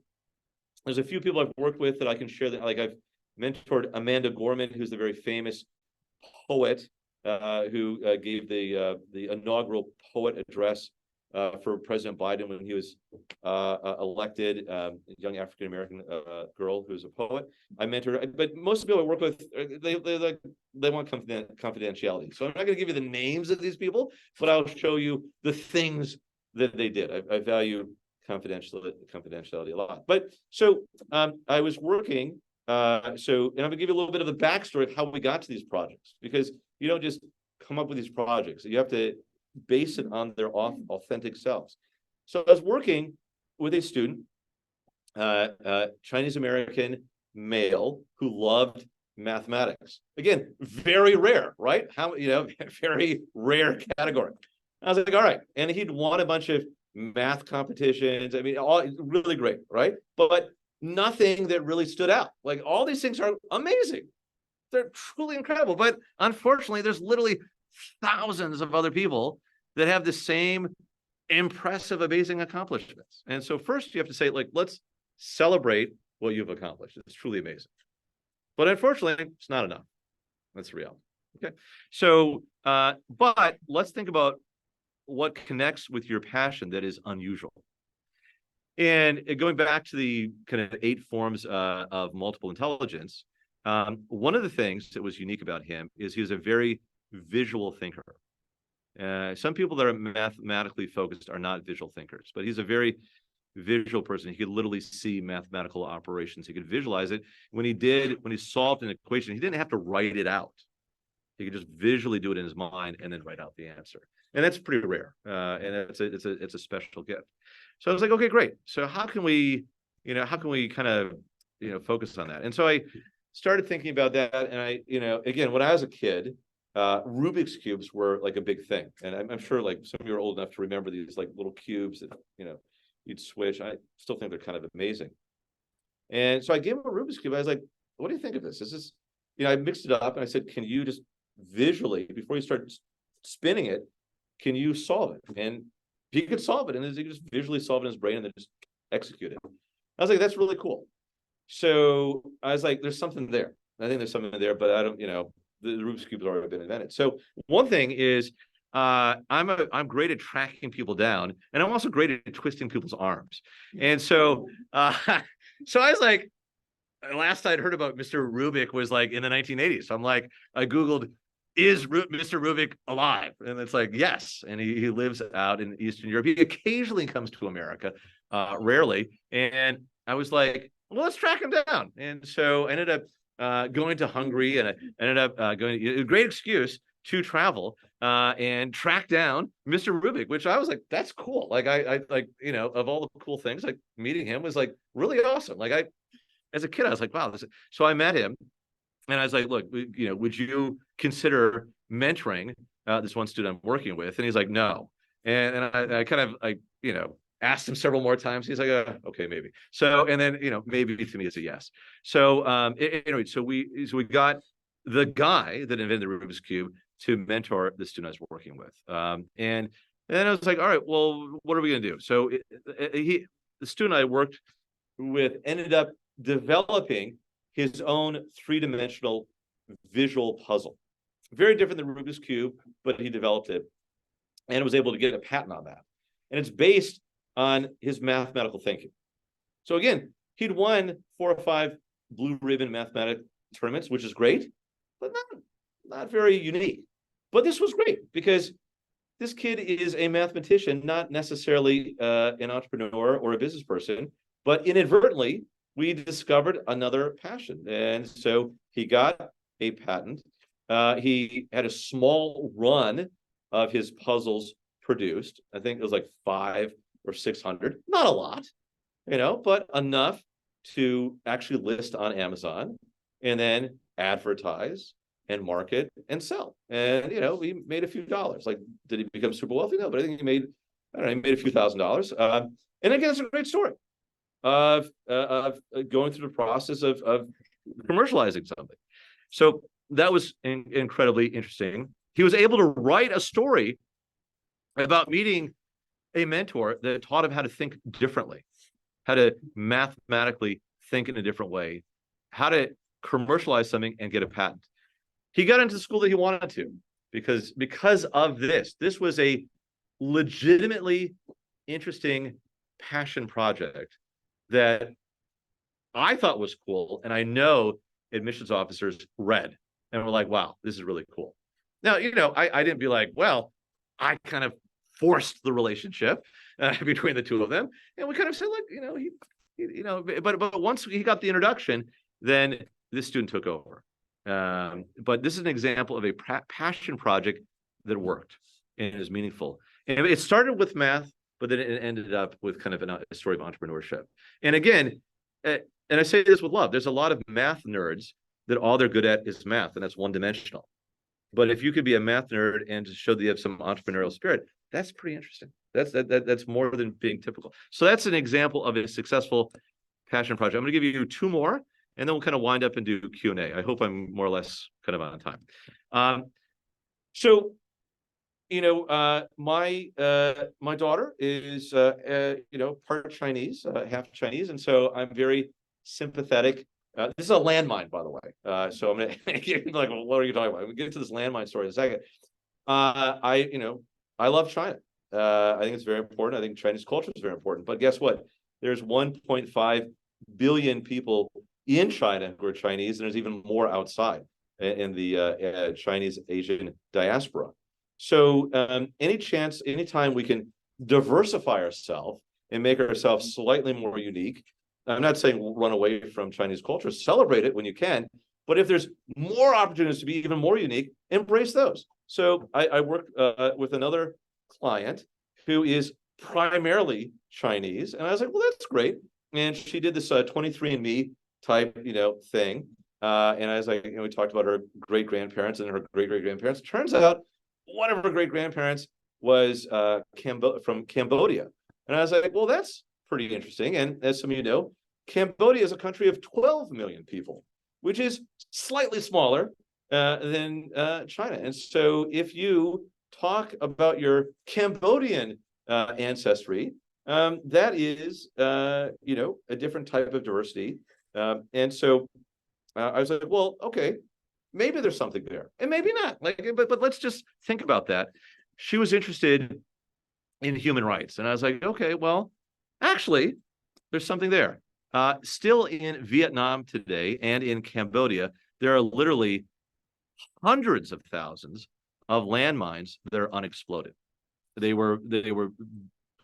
there's a few people I've worked with that I can share that, I've mentored Amanda Gorman, who's the very famous poet who gave the inaugural poet address for President Biden when he was elected, a young African-American girl who's a poet. I mentored her, but most people I work with, they want confidentiality. So I'm not going to give you the names of these people, but I'll show you the things that they did. I value confidentiality a lot. But so I was working. And I'm going to give you a little bit of the backstory of how we got to these projects, because you don't just come up with these projects. You have to base it on their authentic selves. So I was working with a student, Chinese American male, who loved mathematics. Again, very rare, right? Very rare category. I was like, all right. And he'd won a bunch of math competitions. I mean, all really great, right? But nothing that really stood out. Like, all these things are amazing. They're truly incredible. But unfortunately, there's literally thousands of other people that have the same impressive, amazing accomplishments. And so first you have to say, like, let's celebrate what you've accomplished. It's truly amazing. But unfortunately, it's not enough. That's the reality. Okay. So, but let's think about what connects with your passion that is unusual. And going back to the kind of 8 forms of multiple intelligence, one of the things that was unique about him is he was a very visual thinker. Some people that are mathematically focused are not visual thinkers, but he's a very visual person. He could literally see mathematical operations. He could visualize it. When he solved an equation, he didn't have to write it out. He could just visually do it in his mind and then write out the answer. And that's pretty rare. And it's a special gift. So I was like, okay, great. So how can we kind of, focus on that? And so I started thinking about that. And again, when I was a kid, Rubik's cubes were like a big thing. And I'm sure like some of you are old enough to remember these like little cubes that, you'd switch. I still think they're kind of amazing. And so I gave him a Rubik's cube. I was like, what do you think of this? Is this, I mixed it up and I said, can you just visually, before you start spinning it, can you solve it? And he could solve it, and he could just visually solve it in his brain and then just execute it. I was like, that's really cool. So I was like, there's something there. I think there's something there, but I don't, the Rubik's Cube has already been invented. So one thing is, I'm great at tracking people down, and I'm also great at twisting people's arms. And so, so I was like, last I'd heard about Mr. Rubik was like in the 1980s. So I'm like, I Googled, is Mr. Rubik alive? And it's like, yes. And he lives out in Eastern Europe. He occasionally comes to America, rarely. And I was like, well, let's track him down. And so I ended up going to Hungary, and I ended up going, a great excuse to travel and track down Mr. Rubik, which I was like, that's cool. Like I like, of all the cool things, like meeting him was like really awesome. Like as a kid, I was like, wow. So I met him, and I was like, look, would you consider mentoring this one student I'm working with? And he's like, no. And I kind of asked him several more times. He's like, okay, maybe. So, and then, maybe to me it's a yes. So anyway, so we got the guy that invented the Rubik's Cube to mentor the student I was working with. And then I was like, all right, well, what are we going to do? So the student I worked with ended up developing his own 3-dimensional visual puzzle. Very different than Rubik's Cube, but he developed it and was able to get a patent on that. And it's based on his mathematical thinking. So again, he'd won 4 or 5 blue ribbon mathematics tournaments, which is great, but not very unique. But this was great because this kid is a mathematician, not necessarily an entrepreneur or a business person, but inadvertently, we discovered another passion. And so he got a patent. He had a small run of his puzzles produced. I think it was like 500 or 600, not a lot, but enough to actually list on Amazon and then advertise and market and sell. And, he made a few dollars. Like, did he become super wealthy? No, but I think he made a few $1,000s. And again, it's a great story of going through the process of commercializing something. So that was incredibly interesting. He was able to write a story about meeting a mentor that taught him how to think differently, how to mathematically think in a different way, how to commercialize something and get a patent. He got into the school that he wanted to because of this. This was a legitimately interesting passion project that I thought was cool, and I know admissions officers read and were like, wow, this is really cool. Now, I didn't be like, well, I kind of forced the relationship between the two of them, and we kind of said, look, but once he got the introduction, then this student took over. But this is an example of a passion project that worked and is meaningful. And it started with math, but then it ended up with kind of a story of entrepreneurship. And again, and I say this with love, there's a lot of math nerds that all they're good at is math, and that's one-dimensional. But if you could be a math nerd and just show that you have some entrepreneurial spirit, that's pretty interesting. That's more than being typical. So that's an example of a successful passion project. I'm going to give you two more, and then we'll kind of wind up and do Q&A. I hope I'm more or less kind of on time. So, you know, my daughter is, you know, part Chinese, half Chinese, and so I'm very sympathetic. This is a landmine, by the way. So I'm going to like, well, what are you talking about? We'll get into this landmine story in a second. You know, I love China. I think it's very important. I think Chinese culture is very important. But guess what? There's 1.5 billion people in China who are Chinese, and there's even more outside in the Chinese Asian diaspora. So anytime we can diversify ourselves and make ourselves slightly more unique, I'm not saying run away from Chinese culture, celebrate it when you can, but if there's more opportunities to be even more unique, embrace those. So I work with another client who is primarily Chinese, and I was like, well, that's great. And she did this 23andMe type, you know, thing. And I was like, you know, we talked about her great-grandparents and her great-great-grandparents. Turns out one of her great-grandparents was from Cambodia. And I was like, well, that's pretty interesting. And as some of you know, Cambodia is a country of 12 million people, which is slightly smaller than China. And so if you talk about your Cambodian ancestry, that is, you know, a different type of diversity. And so I was like, well, okay, maybe there's something there, and maybe not. Like, but let's just think about that. She was interested in human rights, and I was like, okay, well, actually, there's something there. Still in Vietnam today and in Cambodia, there are literally hundreds of thousands of landmines that are unexploded. They were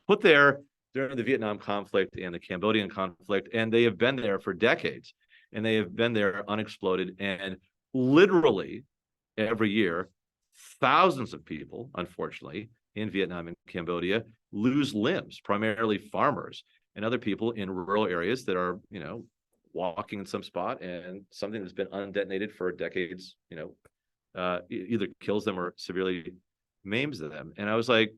put there during the Vietnam conflict and the Cambodian conflict, and they have been there for decades, and they have been there unexploded. And literally every year, thousands of people, unfortunately, in Vietnam and Cambodia lose limbs, primarily farmers and other people in rural areas that are, you know, walking in some spot and something that's been undetonated for decades, you know, either kills them or severely maims them. And I was like,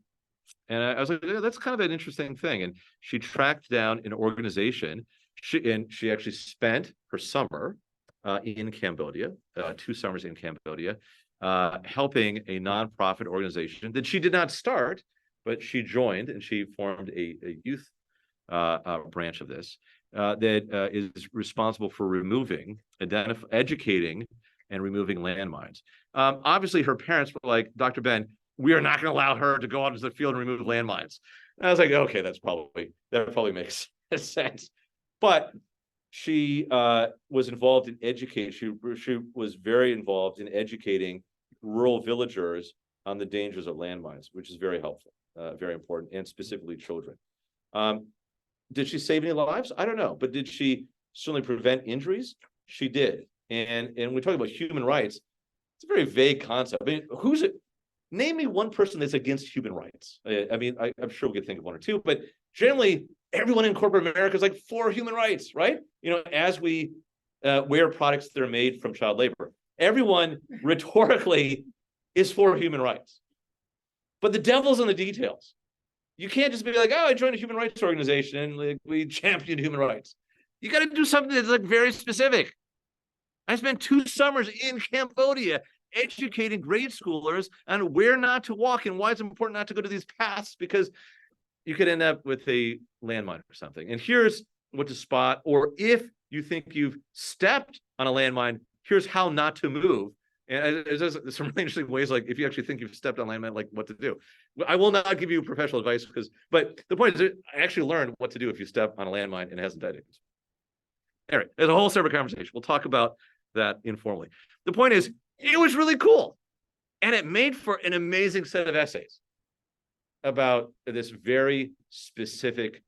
yeah, that's kind of an interesting thing. And she tracked down an organization. She actually spent her summer in Cambodia, 2 summers in Cambodia, helping a nonprofit organization that she did not start, but she joined, and she formed a youth branch of this that is responsible for educating and removing landmines. Obviously, her parents were like, Dr. Ben, we are not going to allow her to go out into the field and remove landmines. And I was like, okay, that probably makes sense. But she was involved in education. She was very involved in educating rural villagers on the dangers of landmines, which is very helpful, very important, and specifically children. Did she save any lives? I don't know. But did she certainly prevent injuries? She did. And when we talk about human rights, it's a very vague concept. I mean, who's it? Name me one person that's against human rights. I mean, I'm sure we could think of one or two, but generally, everyone in corporate America is like for human rights, right? You know, as we wear products that are made from child labor, everyone rhetorically is for human rights. But the devil's in the details. You can't just be like, oh, I joined a human rights organization and like, we champion human rights. You got to do something that's like very specific. I spent 2 summers in Cambodia educating grade schoolers on where not to walk and why it's important not to go to these paths, because you could end up with a landmine or something. And here's what to spot, or if you think you've stepped on a landmine, here's how not to move. And there's some really interesting ways, like if you actually think you've stepped on landmine, like what to do. I will not give you professional advice but the point is, I actually learned what to do if you step on a landmine and it hasn't died. Anyway, there's a whole separate conversation. We'll talk about that informally. The point is, it was really cool. And it made for an amazing set of essays about this very specific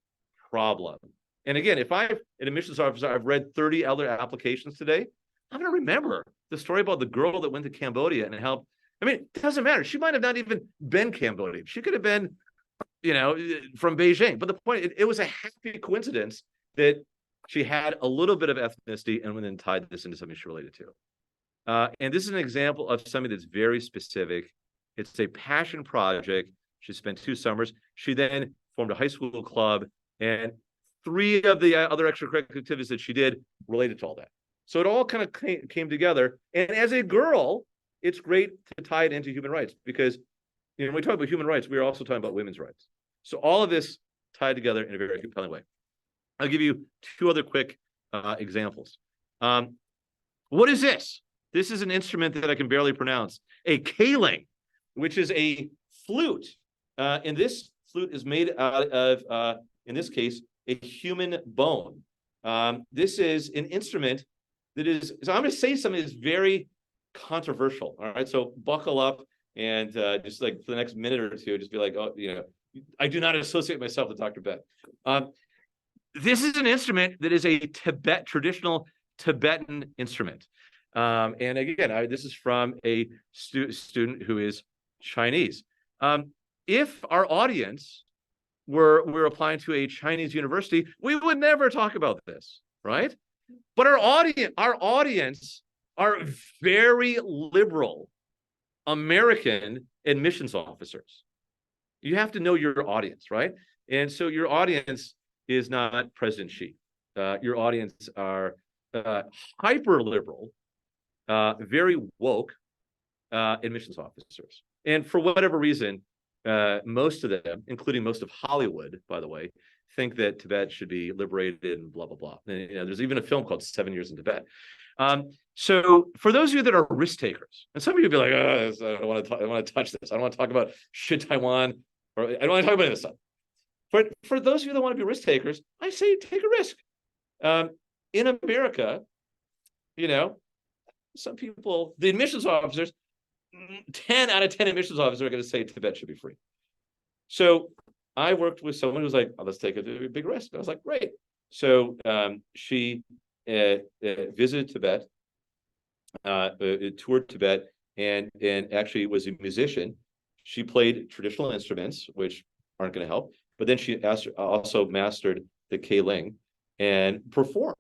problem. And again, if I'm an admissions officer, I've read 30 other applications today. I'm going to remember the story about the girl that went to Cambodia and helped. I mean, it doesn't matter. She might have not even been Cambodian. She could have been, from Beijing. But the point, it was a happy coincidence that she had a little bit of ethnicity and then tied this into something she related to. And this is an example of something that's very specific. It's a passion project. She spent 2 summers. She then formed a high school club, and 3 of the other extracurricular activities that she did related to all that. So it all kind of came together. And as a girl, it's great to tie it into human rights, because when we talk about human rights, we are also talking about women's rights. So all of this tied together in a very compelling way. I'll give you 2 other quick examples. What is this? This is an instrument that I can barely pronounce, a kaling, which is a flute. And this flute is made out of, in this case, a human bone. This is an instrument that is, so I'm going to say something that's very controversial. All right, so buckle up and just like for the next minute or two, just be like, oh, I do not associate myself with Dr. Bet. This is an instrument that is a traditional Tibetan instrument. And again, this is from a student who is Chinese. If our audience were applying to a Chinese university, we would never talk about this, right? But our audience are very liberal American admissions officers. You have to know your audience, right? And so your audience is not President Xi. Your audience are hyper liberal, very woke admissions officers. And for whatever reason, most of them, including most of Hollywood, by the way, think that Tibet should be liberated and blah, blah, blah. And, there's even a film called 7 Years in Tibet. So for those of you that are risk takers, and some of you will be like, I don't want to touch this. I don't want to talk about should Taiwan, or I don't want to talk about this stuff. But for those of you that want to be risk takers, I say take a risk. In America, some people, the admissions officers, 10 out of 10 admissions officers are going to say Tibet should be free. So I worked with someone who was like, let's take a big risk. I was like, great. So she visited Tibet, toured Tibet, and actually was a musician. She played traditional instruments, which aren't going to help. But then she also mastered the kaling and performed.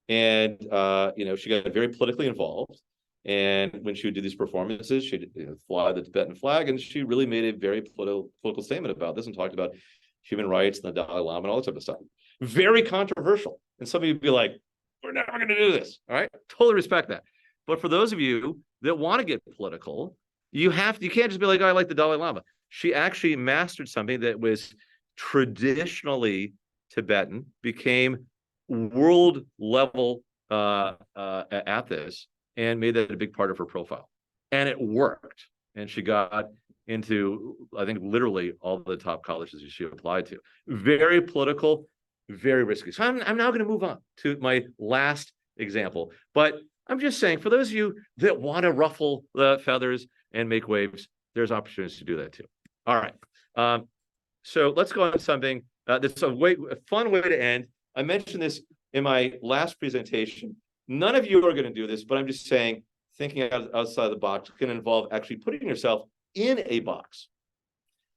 And she got very politically involved. And when she would do these performances, she'd fly the Tibetan flag, and she really made a very political statement about this and talked about human rights and the Dalai Lama and all that type of stuff. Very controversial. And some of you would be like, we're never going to do this. All right. Totally respect that. But for those of you that want to get political, you can't just be like, oh, I like the Dalai Lama. She actually mastered something that was traditionally Tibetan, became world level at this, and made that a big part of her profile. And it worked. And she got into, I think, literally all the top colleges she applied to. Very political, very risky. So I'm now going to move on to my last example. But I'm just saying, for those of you that want to ruffle the feathers and make waves, there's opportunities to do that too. All right. So let's go on to something that's a fun way to end. I mentioned this in my last presentation. None of you are going to do this, but I'm just saying, thinking outside the box can involve actually putting yourself in a box.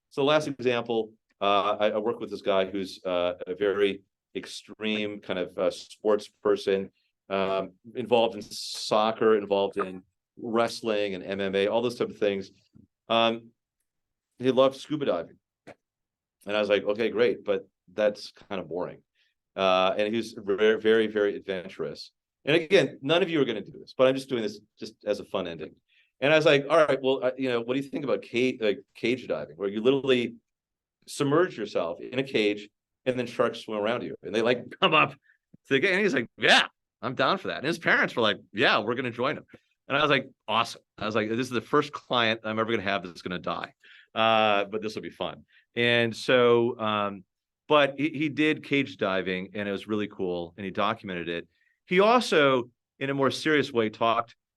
So the last example, I work with this guy who's a very extreme kind of sports person, involved in soccer, involved in wrestling and MMA, all those type of things. He loved scuba diving. And I was like, okay, great, but that's kind of boring. And he was very, very, very adventurous. And again, none of you are going to do this, but I'm just doing this just as a fun ending. And I was like, all right, well, what do you think about cage diving, where you literally submerge yourself in a cage and then sharks swim around you and they come up to the cage? And he's like, yeah, I'm down for that. And his parents were like, yeah, we're going to join him. And I was like, awesome. I was like, this is the first client I'm ever going to have that's going to die. But this will be fun. And so, but he did cage diving, and it was really cool, and he documented it. He also, in a more serious way,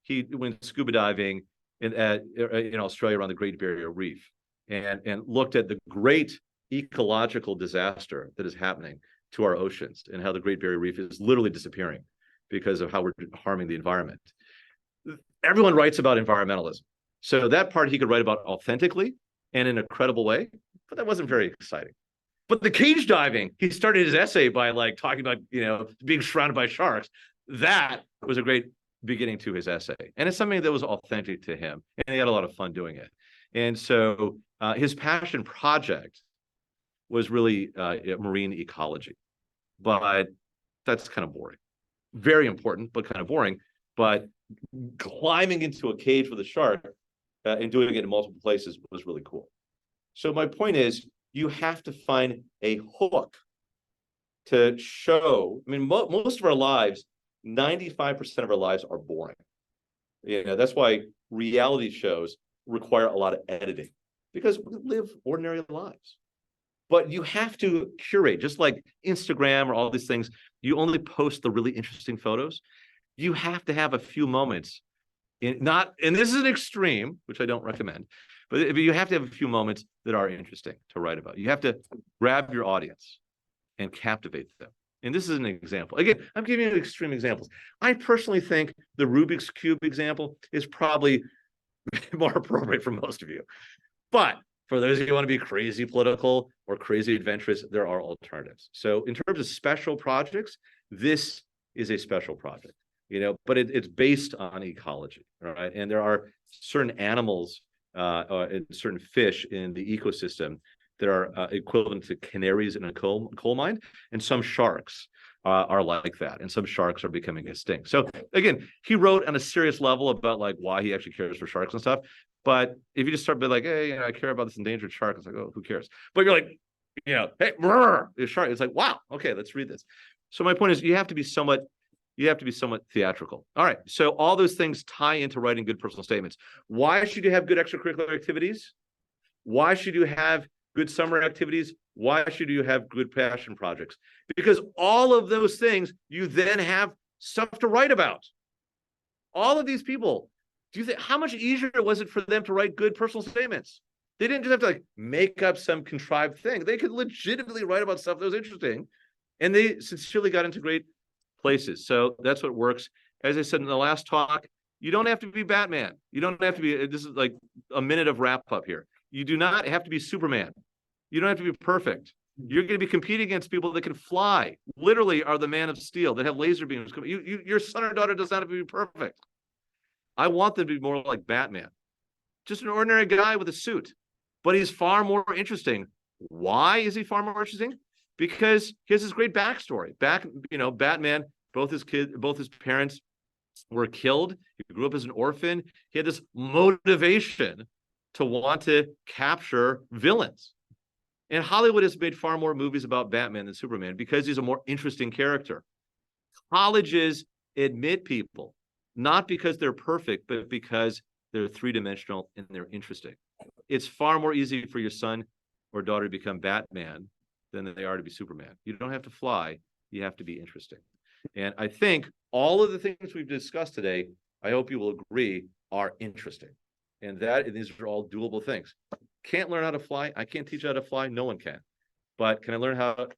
he went scuba diving in Australia around the Great Barrier Reef, and looked at the great ecological disaster that is happening to our oceans and how the Great Barrier Reef is literally disappearing. because of how we're harming the environment. Everyone writes about environmentalism. So that part he could write about authentically and in a credible way, but that wasn't very exciting. But the cage diving, he started his essay by like talking about, being surrounded by sharks. That was a great beginning to his essay. And it's something that was authentic to him. And he had a lot of fun doing it. And so his passion project was really marine ecology. But that's kind of boring. Very important, but kind of boring. But climbing into a cage with a shark and doing it in multiple places was really cool. So my point is, you have to find a hook to show. I mean, most of our lives, 95% of our lives are boring. That's why reality shows require a lot of editing, because we live ordinary lives. But you have to curate, just like Instagram or all these things. You only post the really interesting photos. You have to have a few moments and this is an extreme, which I don't recommend, but you have to have a few moments that are interesting to write about. You have to grab your audience and captivate them. And this is an example. Again, I'm giving you extreme examples. I personally think the Rubik's Cube example is probably more appropriate for most of you. But for those of you who want to be crazy political or crazy adventurous, there are alternatives. So in terms of special projects, this is a special project, but it's based on ecology, right? And there are certain animals and certain fish in the ecosystem that are equivalent to canaries in a coal mine, and some sharks are like that, and some sharks are becoming extinct. So again, he wrote on a serious level about like why he actually cares for sharks and stuff. But if you just start being like, hey, I care about this endangered shark, it's like, oh, who cares? But you're like, hey, the shark. It's like, wow, okay, let's read this. So my point is, you have to be somewhat theatrical. All right. So all those things tie into writing good personal statements. Why should you have good extracurricular activities? Why should you have good summer activities? Why should you have good passion projects? Because all of those things, you then have stuff to write about. All of these people, do you think how much easier was it for them to write good personal statements? They didn't just have to like make up some contrived thing. They could legitimately write about stuff that was interesting, and they sincerely got into great places. So that's what works. As I said in the last talk, you don't have to be Batman. You don't have to be, this is like a minute of wrap up here. You do not have to be Superman. You don't have to be perfect. You're going to be competing against people that can fly, literally are the Man of Steel, that have laser beams. Your son or daughter does not have to be perfect. I want them to be more like Batman, just an ordinary guy with a suit, but he's far more interesting. Why is he far more interesting? Because he has this great backstory. Batman, both his parents were killed. He grew up as an orphan. He had this motivation to want to capture villains. And Hollywood has made far more movies about Batman than Superman because he's a more interesting character. Colleges admit people, not because they're perfect, but because they're three-dimensional and they're interesting. It's far more easy for your son or daughter to become Batman than they are to be Superman. You don't have to fly. You have to be interesting. And I think all of the things we've discussed today, I hope you will agree, are interesting. And these are all doable things. Can't learn how to fly. I can't teach you how to fly. No one can. But can I learn how,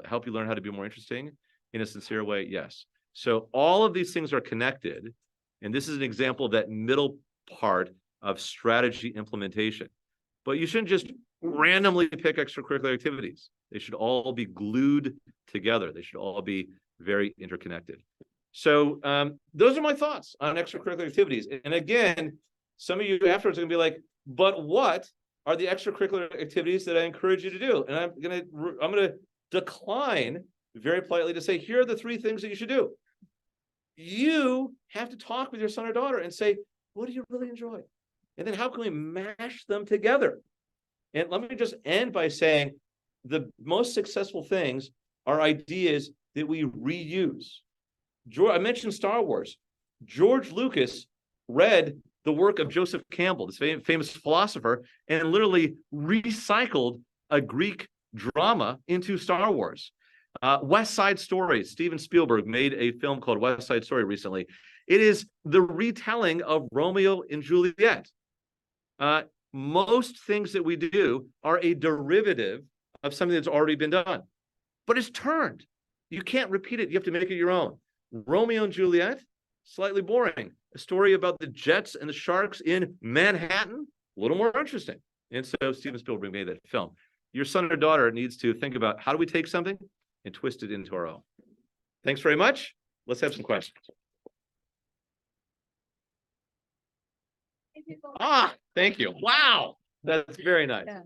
help you learn how to be more interesting in a sincere way? Yes. So all of these things are connected. And this is an example of that middle part of strategy implementation. But you shouldn't just randomly pick extracurricular activities. They should all be glued together. They should all be very interconnected. So those are my thoughts on extracurricular activities. And again, some of you afterwards are going to be like, but what are the extracurricular activities that I encourage you to do? And I'm going to decline very politely to say, here are the 3 things that you should do. You have to talk with your son or daughter and say, what do you really enjoy? And then how can we mash them together? And let me just end by saying the most successful things are ideas that we reuse. I mentioned Star Wars. George Lucas read the work of Joseph Campbell, this famous philosopher, and literally recycled a Greek drama into Star Wars. West Side Story. Steven Spielberg made a film called West Side Story recently. It is the retelling of Romeo and Juliet. Most things that we do are a derivative of something that's already been done, but it's turned. You can't repeat it. You have to make it your own. Romeo and Juliet, slightly boring. A story about the Jets and the Sharks in Manhattan, a little more interesting. And so Steven Spielberg made that film. Your son or daughter needs to think about, how do we take something and twist it into our own? Thanks very much. Let's have some questions. Thank you. Wow, that's very nice. Yeah.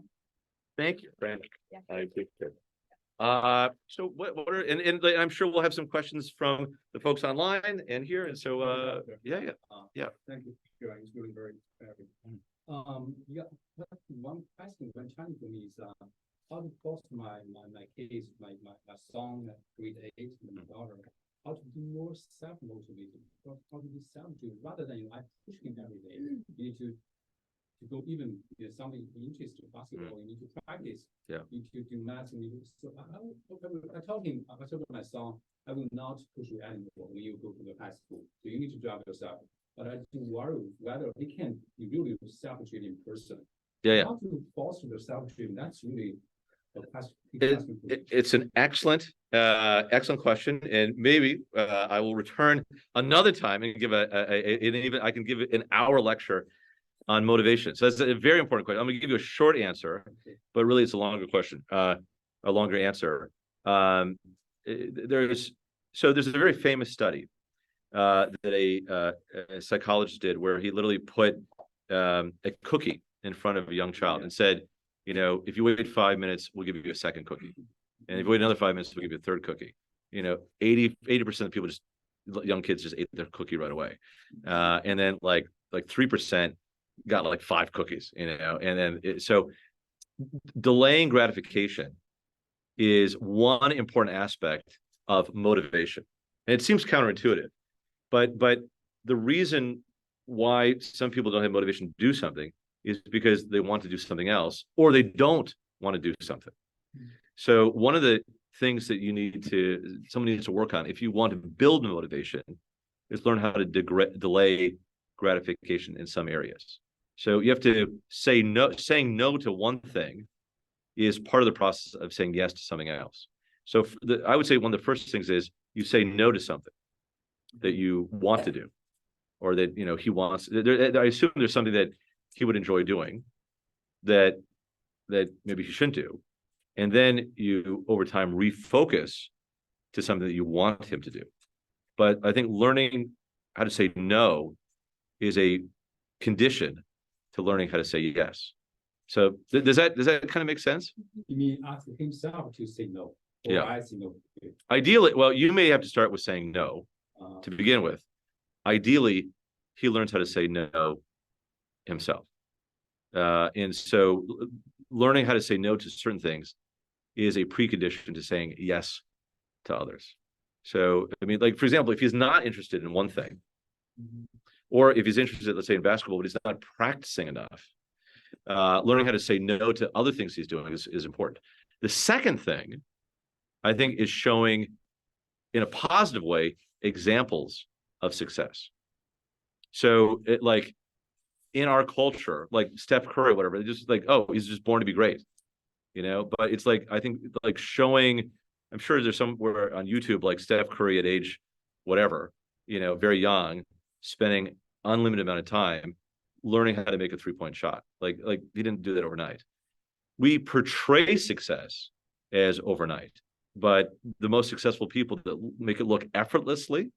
Thank you, Brandon. Yeah. I appreciate it. So what are, and I'm sure we'll have some questions from the folks online and here. And so, yeah. Thank you. It's really very happy. Yeah, one question, one challenge for me is how to foster my kids, my son at grade 8 and my daughter, how to be more self-motivated, how to be self-driven rather than I push him every day. You need to go even something interesting, basketball, you need to practice. Yeah. You need to do math. So I told him, I told my son, I will not push you anymore when you go to the high school. So you need to drive yourself. But I do worry whether he can be really self-driven in person. Yeah. How to foster the self-driven? That's really a question. It's an excellent question, and maybe I will return another time and give I can give an hour lecture on motivation. So that's a very important question. I'm going to give you a short answer, but really it's a longer question, a longer answer. There's a very famous study that a psychologist did, where he literally put a cookie in front of a young child and said, if you wait 5 minutes, we'll give you a second cookie. And if you wait another 5 minutes, we'll give you a third cookie. 80% of people young kids just ate their cookie right away. And then like 3% got like 5 cookies, and then so delaying gratification is one important aspect of motivation. And it seems counterintuitive, but the reason why some people don't have motivation to do something is because they want to do something else, or they don't want to do something. So one of the things that someone needs to work on if you want to build motivation is learn how to delay gratification in some areas. So you have to say no. Saying no to one thing is part of the process of saying yes to something else. So I would say one of the first things is you say no to something that you want to do, or that he wants. I assume there's something that he would enjoy doing that maybe he shouldn't do, and then you over time refocus to something that you want him to do. But I think learning how to say no is a condition to learning how to say yes. So does that kind of make sense? You mean ask himself to say no? Or Yeah. I say no. Ideally, well, you may have to start with saying no to begin with. Ideally, he learns how to say no himself. And so learning how to say no to certain things is a precondition to saying yes to others. So, I mean, like, for example, if he's not interested in one thing, or if he's interested, let's say, in basketball, but he's not practicing enough, learning how to say no to other things he's doing is important. The second thing, I think, is showing in a positive way examples of success. So like in our culture, like Steph Curry, whatever, they're just like, oh, he's just born to be great, but it's like, I think like showing, I'm sure there's somewhere on YouTube, like Steph Curry at age whatever, very young, spending unlimited amount of time learning how to make a 3-point shot. Like he didn't do that overnight. We portray success as overnight, but the most successful people that make it look effortlessly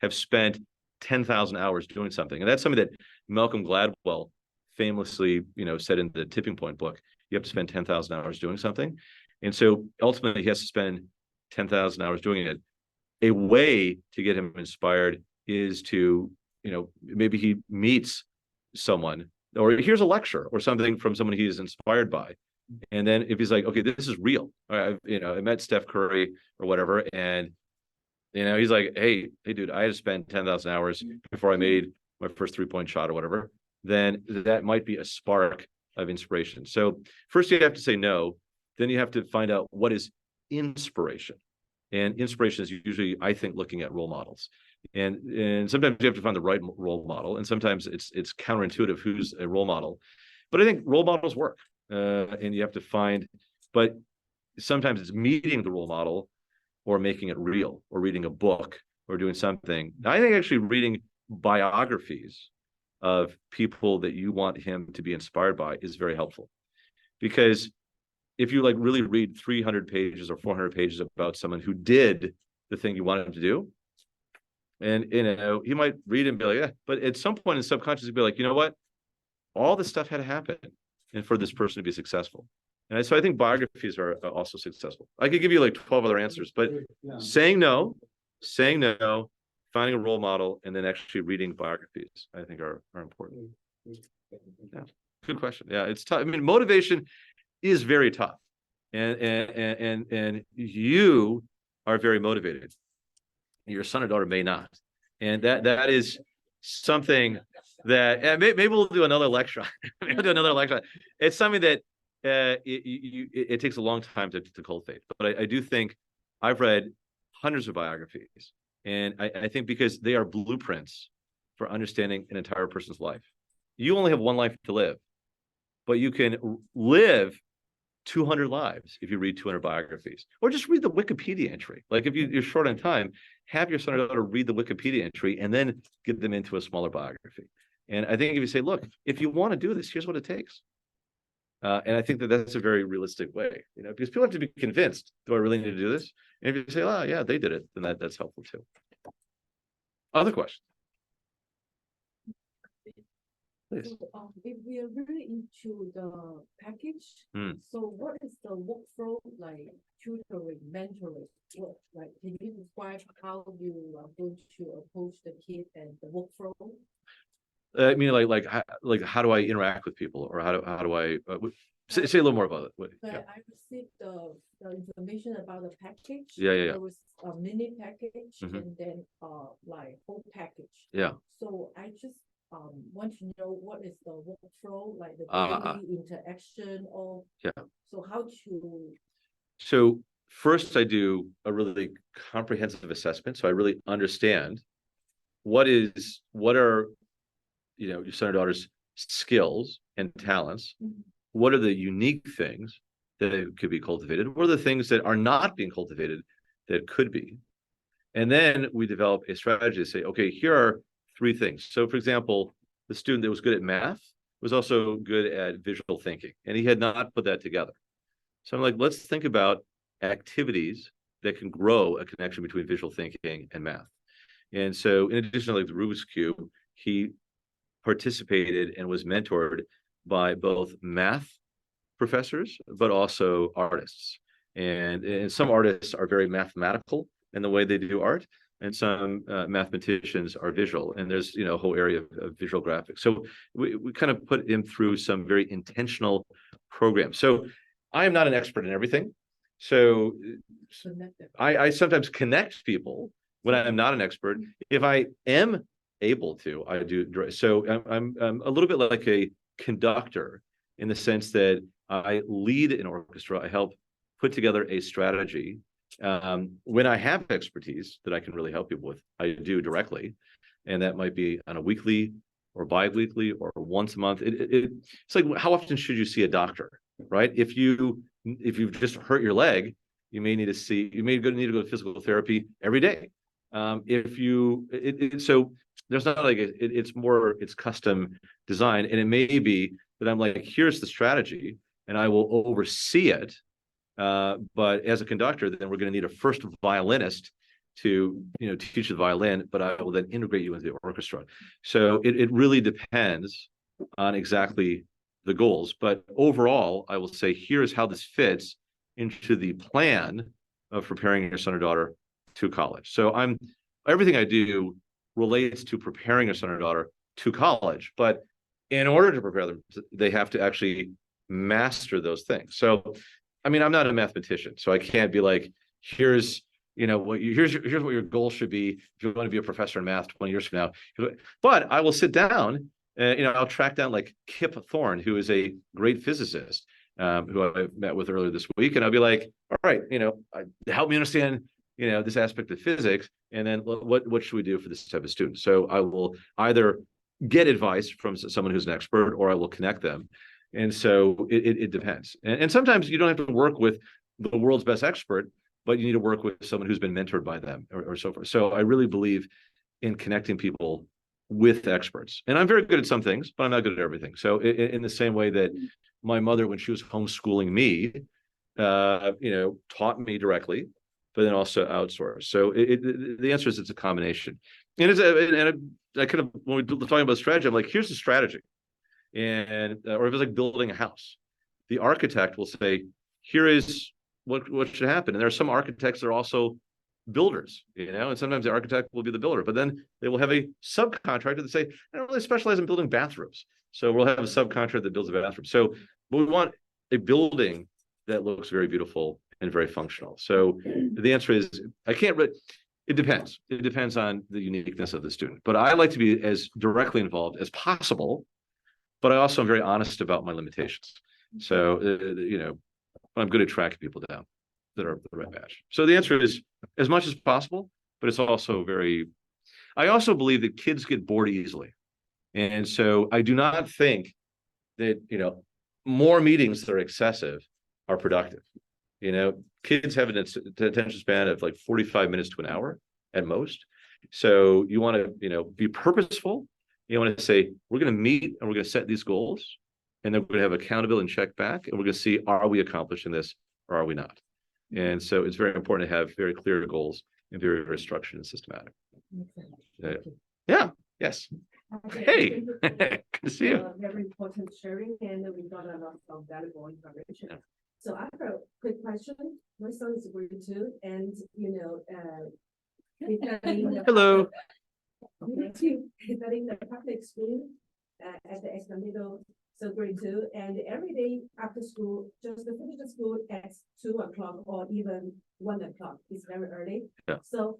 have spent 10,000 hours doing something. And that's something that Malcolm Gladwell famously, said in the Tipping Point book. You have to spend 10,000 hours doing something. And so ultimately he has to spend 10,000 hours doing it. A way to get him inspired is to, maybe he meets someone or hears a lecture or something from someone he is inspired by. And then if he's like, okay, this is real. I met Steph Curry or whatever. And, he's like, hey, dude, I had to spend 10,000 hours before I made my first 3-point shot or whatever. Then that might be a spark of inspiration. So first you have to say no. Then you have to find out what is inspiration. And inspiration is usually, I think, looking at role models. And sometimes you have to find the right role model. And sometimes it's counterintuitive who's a role model. But I think role models work. And you have to find, but sometimes it's meeting the role model or making it real or reading a book or doing something. I think actually reading biographies of people that you want him to be inspired by is very helpful. Because if you like really read 300 pages or 400 pages about someone who did the thing you wanted him to do, and he might read and be like, yeah, but at some point in subconscious, he'd be like, you know what? All this stuff had to happen and for this person to be successful. And so I think biographies are also successful. I could give you like 12 other answers, but saying no, finding a role model, and then actually reading biographies, I think are important. Yeah, good question. Yeah, it's tough. I mean, motivation is very tough, and you are very motivated. Your son or daughter may not, and that is something that maybe we'll do another lecture. Maybe we'll do another lecture. It's something that it takes a long time to cultivate. But I do think I've read hundreds of biographies, and I think because they are blueprints for understanding an entire person's life. You only have one life to live, but you can live 200 lives if you read 200 biographies, or just read the Wikipedia entry. Like if you're short on time, have your son or daughter read the Wikipedia entry and then get them into a smaller biography. And I think if you say, look, if you want to do this, here's what it takes. And I think that's a very realistic way, because people have to be convinced, do I really need to do this? And if you say, oh yeah, they did it, then that's helpful too. Other questions? So, if we are really into the package, so what is the workflow like tutoring, mentoring? Can you describe how you are going to approach the kid and the workflow? I mean, like how do I interact with people, or how do I say a little more about it? Yeah. I received the information about the package. Yeah. There was a mini package and then like whole package. Yeah. So I just want to know what is the workflow, like the daily interaction, or so how to. So first, I do a really comprehensive assessment, so I really understand what are your son or daughter's skills and talents. What are the unique things that could be cultivated? What are the things that are not being cultivated that could be? And then we develop a strategy to say, okay, here are 3 things. So for example, the student that was good at math was also good at visual thinking, and he had not put that together. So I'm like, let's think about activities that can grow a connection between visual thinking and math. And so in addition to like the Rubik's Cube, he participated and was mentored by both math professors, but also artists. And some artists are very mathematical in the way they do art, and some mathematicians are visual. And there's a whole area of visual graphics. So we kind of put him through some very intentional programs. So I am not an expert in everything. So I sometimes connect people when I'm not an expert. If I am able to, I do. So I'm a little bit like a conductor in the sense that I lead an orchestra. I help put together a strategy. When I have expertise that I can really help people with, I do directly, and that might be on a weekly or bi-weekly or once a month. It's like, how often should you see a doctor, right? If you've just hurt your leg, you may need to go to physical therapy every day. So there's not like it's custom design, and it may be that I'm like, here's the strategy, and I will oversee it. But as a conductor, then we're going to need a first violinist to teach the violin, but I will then integrate you into the orchestra. So it really depends on exactly the goals. But overall, I will say, here's how this fits into the plan of preparing your son or daughter to college. So everything I do relates to preparing your son or daughter to college, but in order to prepare them, they have to actually master those things. So, I mean, I'm not a mathematician, so I can't be like, here's what your goal should be if you want to be a professor in math 20 years from now. But I will sit down and I'll track down like Kip Thorne, who is a great physicist, who I met with earlier this week, and I'll be like, all right, help me understand this aspect of physics, and then what should we do for this type of student? So I will either get advice from someone who's an expert, or I will connect them. And so it depends. And sometimes you don't have to work with the world's best expert, but you need to work with someone who's been mentored by them or so forth. So I really believe in connecting people with experts. And I'm very good at some things, but I'm not good at everything. So in the same way that my mother, when she was homeschooling me, taught me directly, but then also outsourced. So the answer is it's a combination. And I kind of, when we're talking about strategy, I'm like, here's the strategy. And or if it's like building a house, the architect will say, here is what should happen. And there are some architects that are also builders, and sometimes the architect will be the builder, but then they will have a subcontractor that say, I don't really specialize in building bathrooms. So we'll have a subcontractor that builds a bathroom. So we want a building that looks very beautiful and very functional. So the answer is, it depends. It depends on the uniqueness of the student. But I like to be as directly involved as possible, but I also am very honest about my limitations. So, I'm good at tracking people down that are the right match. So the answer is as much as possible, but it's also I also believe that kids get bored easily. And so I do not think that, more meetings that are excessive are productive. Kids have an attention span of like 45 minutes to an hour at most. So you want to, be purposeful. You want to say, we're going to meet and we're going to set these goals, and then we're going to have accountability and check back, and we're going to see, are we accomplishing this or are we not? And so it's very important to have very clear goals and very, very structured and systematic. Yeah. Yes. Okay. Hey, good to see you. Very important sharing, and we got a lot of valuable information. Yeah. So I have a quick question. My son is grade 2, and he's studying Hello. he's studying the public school at the Escondido, so grade 2, and every day after school, just to finish the school at 2 o'clock or even 1 o'clock. It's very early. Yeah. So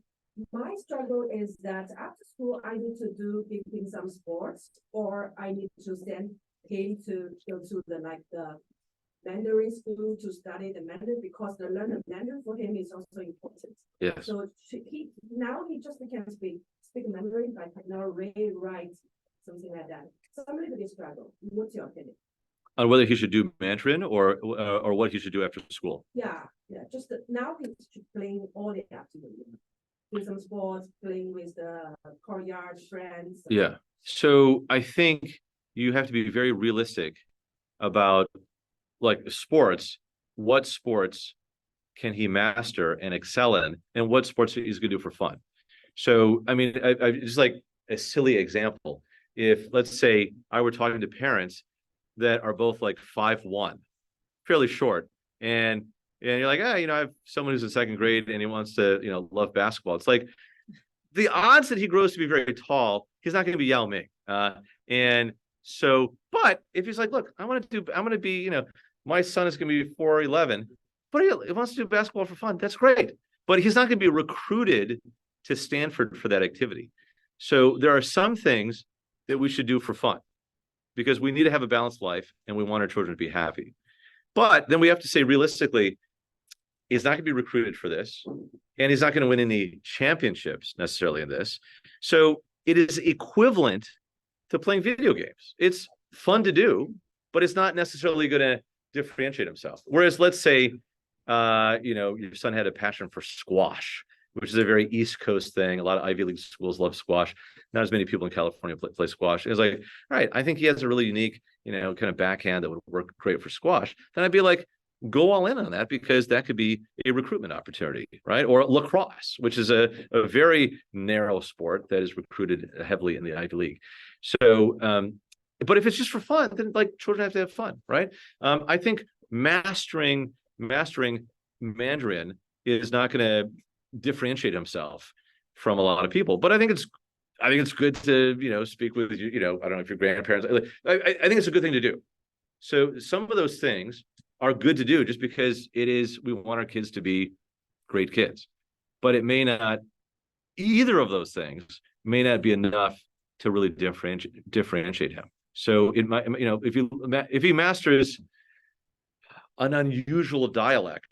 my struggle is that after school, I need to do giving some sports, or I need to send him to go to the Mandarin school to study the Mandarin, because the learning Mandarin for him is also important. Yes. So he just can speak Mandarin, but cannot read, write, something like that. So I'm a little bit struggle. What's your opinion? On whether he should do Mandarin or what he should do after school. Yeah. Just now he's playing all the afternoon. Do some sports, playing with the courtyard friends. Yeah. So I think you have to be very realistic about sports. What sports can he master and excel in, and what sports he's going to do for fun? So, I mean, I just like a silly example. If, let's say, I were talking to parents that are both like 5'1", fairly short, and you're like, I have someone who's in second grade and he wants to, love basketball. It's like the odds that he grows to be very tall, he's not going to be Yao Ming. And so, but if he's like, look, I'm going to be, my son is going to be 4'11", but he wants to do basketball for fun. That's great. But he's not going to be recruited to Stanford for that activity. So there are some things that we should do for fun, because we need to have a balanced life and we want our children to be happy. But then we have to say realistically, he's not going to be recruited for this, and he's not going to win any championships necessarily in this. So it is equivalent to playing video games. It's fun to do, but it's not necessarily going to differentiate himself. Whereas, let's say, your son had a passion for squash, which is a very East Coast thing. A lot of Ivy League schools love squash. Not as many people in California play squash. It's like, all right, I think he has a really unique, kind of backhand that would work great for squash. Then I'd be like, go all in on that, because that could be a recruitment opportunity, right? Or lacrosse, which is a very narrow sport that is recruited heavily in the Ivy League. So, but if it's just for fun, then children have to have fun, right? I think mastering Mandarin is not going to differentiate himself from a lot of people, but I think it's good to speak with I don't know if your grandparents. I think it's a good thing to do. So some of those things are good to do just because we want our kids to be great kids, but it may not, either of those things may not be enough to really differentiate him. So it might, if he masters an unusual dialect,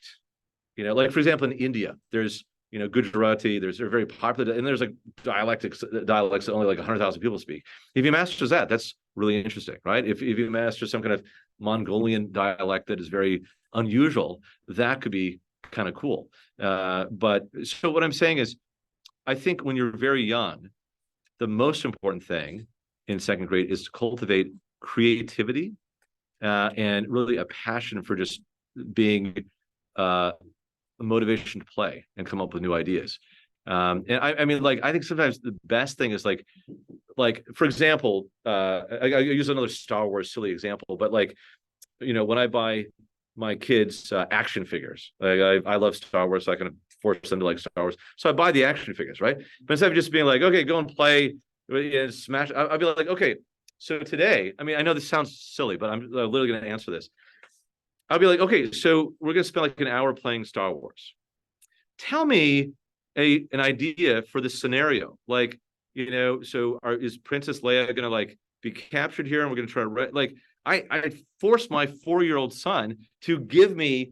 like for example, in India, there's, Gujarati, they're very popular, and there's dialects that only 100,000 people speak. If he masters that, that's really interesting, right? If he masters some kind of Mongolian dialect that is very unusual, that could be kind of cool. But so what I'm saying is, I think when you're very young, the most important thing in second grade is to cultivate creativity and really a passion for just being a motivation to play and come up with new ideas. And I mean, like, I think sometimes the best thing is like, for example, I use another Star Wars silly example, but like, you know, when I buy my kids action figures, like I love Star Wars, so I can force them to like Star Wars. So I buy the action figures, right? But instead of just being like, okay, go and play, smash, I'll be like, okay, so today, I mean, I know this sounds silly, but I'm literally going to answer this. I'll be like, okay, so we're going to spend like an hour playing Star Wars. Tell me an idea for the scenario. Like, you know, so is Princess Leia going to like be captured here, and we're going to try to like, I forced my 4-year-old son to give me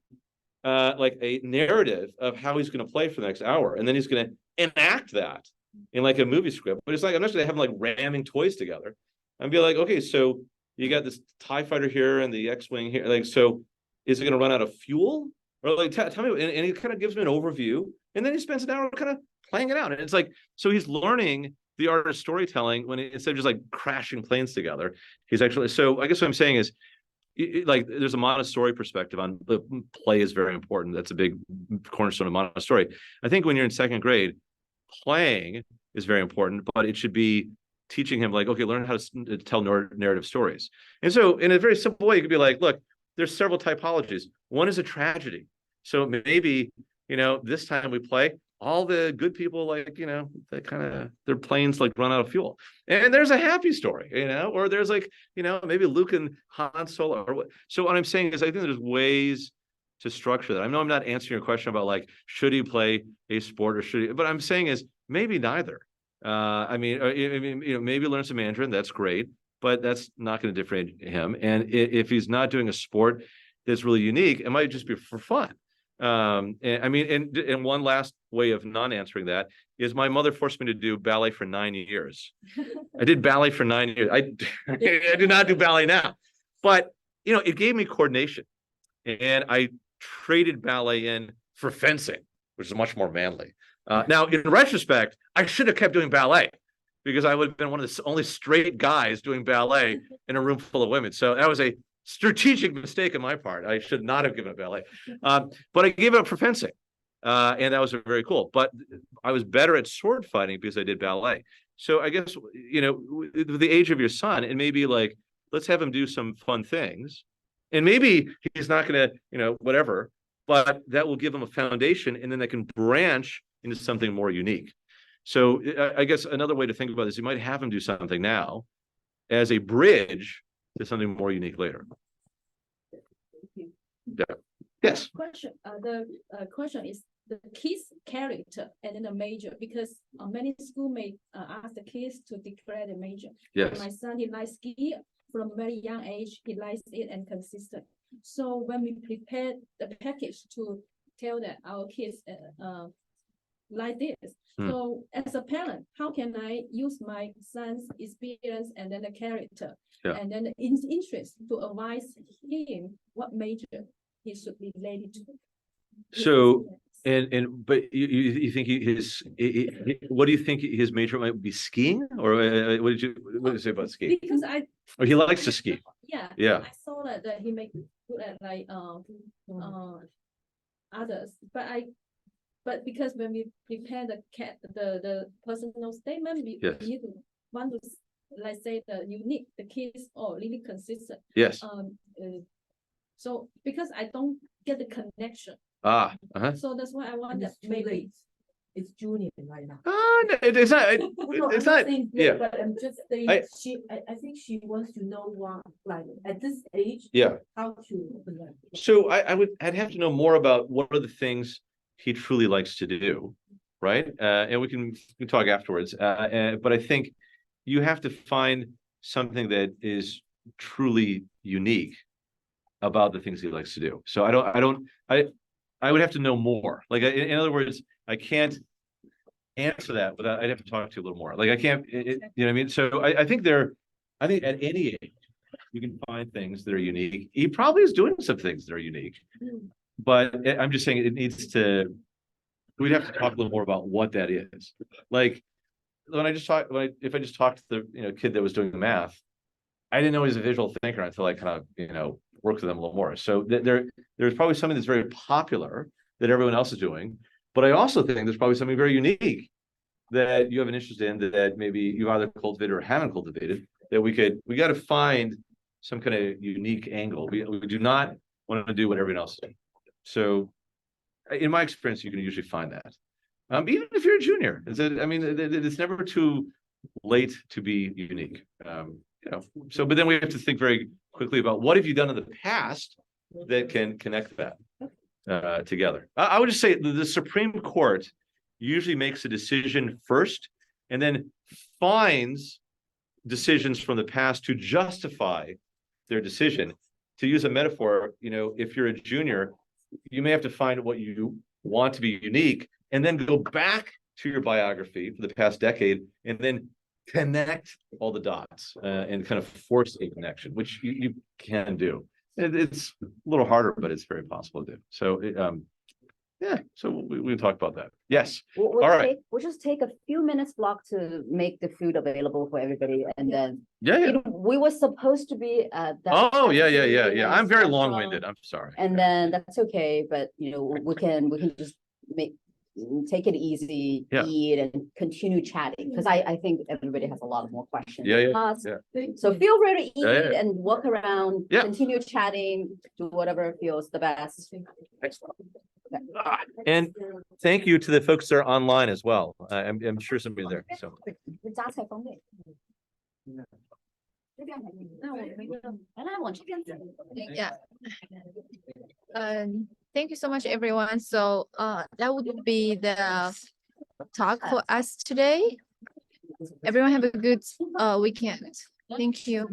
like a narrative of how he's going to play for the next hour, and then he's going to enact that in like a movie script. But it's like, I'm not going to have him like ramming toys together. I'd be like, okay, so you got this TIE fighter here and the X-Wing here. Like, so is it going to run out of fuel? Or like, tell me, and he kind of gives me an overview, and then he spends an hour kind of playing it out. And it's like, so he's learning the art of storytelling when instead of just like crashing planes together, he's actually, so I guess what I'm saying is, like, there's a Montessori perspective on the play is very important. That's a big cornerstone of Montessori. I think when you're in second grade, playing is very important, but it should be teaching him like, okay, learn how to tell narrative stories. And so in a very simple way, you could be like, look, there's several typologies. One is a tragedy. So maybe, you know, this time we play, all the good people, like, you know, they kind of, their planes like run out of fuel. And there's a happy story, you know, or there's like, you know, maybe Luke and Han Solo or what. So what I'm saying is, I think there's ways to structure that. I know I'm not answering your question about like, should he play a sport or should he, but I'm saying is maybe neither. I mean, you know, maybe learn some Mandarin, that's great, but that's not going to differentiate him. And if he's not doing a sport that's really unique, it might just be for fun. And I mean, and one last way of non-answering that is my mother forced me to do ballet for 9 years. I did ballet for 9 years. I do not do ballet now, but you know, it gave me coordination, and I traded ballet in for fencing, which is much more manly. Now, in retrospect, I should have kept doing ballet because I would have been one of the only straight guys doing ballet in a room full of women. So that was a strategic mistake on my part. I should not have given up ballet, but I gave it up for fencing, and that was very cool. But I was better at sword fighting because I did ballet. So I guess, you know, with the age of your son, and maybe like, let's have him do some fun things, and maybe he's not going to, you know, whatever, but that will give him a foundation, and then they can branch into something more unique. So I guess another way to think about this, you might have him do something now as a bridge to something more unique later. Yeah. Yes. Question. The question is the kids' character and then the major, because many schools may ask the kids to declare the major. Yes. My son, he likes ski from a very young age. He likes it and consistent. So when we prepare the package to tell that our kids like this. So as a parent, how can I use my son's experience and then the character and then the interest to advise him what major he should be related to? So, but you think what do you think his major might be? Skiing, or what did you say about skiing? Because or he likes to ski. Yeah. I saw that he make good at like others, but because when we prepare the personal statement, we need to want to, like, say the unique, the kids are really consistent. Yes. So because I don't get the connection. So that's why I want that maybe. It's junior right now. No, it's not. It's not. Yeah. But I'm just saying, I think she wants to know what, like, at this age. Yeah. How to. So I'd have to know more about what are the things he truly likes to do, right? And we can talk afterwards. But I think you have to find something that is truly unique about the things he likes to do. So I would have to know more. Like, in other words, I can't answer that without, I'd have to talk to you a little more. Like, I can't, you know what I mean? So I think at any age, you can find things that are unique. He probably is doing some things that are unique. but I'm just saying it needs to. We'd have to talk a little more about what that is. Like if I just talked to the kid that was doing math, I didn't know he was a visual thinker until I kind of worked with them a little more. So there's probably something that's very popular that everyone else is doing, but I also think there's probably something very unique that you have an interest in that maybe you either cultivated or haven't cultivated, that we got to find some kind of unique angle. We do not want to do what everyone else is doing. So in my experience, you can usually find that. Even if you're a junior, it's never too late to be unique. So, but then we have to think very quickly about what have you done in the past that can connect that together. I would just say the Supreme Court usually makes a decision first and then finds decisions from the past to justify their decision. To use a metaphor, if you're a junior, you may have to find what you want to be unique and then go back to your biography for the past decade and then connect all the dots and kind of force a connection, which you can do. It's a little harder, but it's very possible to do. So so we can talk about that. Yes. We'll all right. We'll just take a few minutes block to make the food available for everybody, and then we were supposed to be at that. Oh yeah. I'm very long-winded. I'm sorry. And then that's okay, but we can just take it easy, eat, and continue chatting, because I think everybody has a lot more questions to ask. So feel free to eat and walk around, continue chatting, do whatever feels the best. Excellent. And thank you to the folks that are online as well. I'm sure somebody there. So. Yeah. Thank you so much, everyone. So that would be the talk for us today. Everyone have a good weekend. Thank you.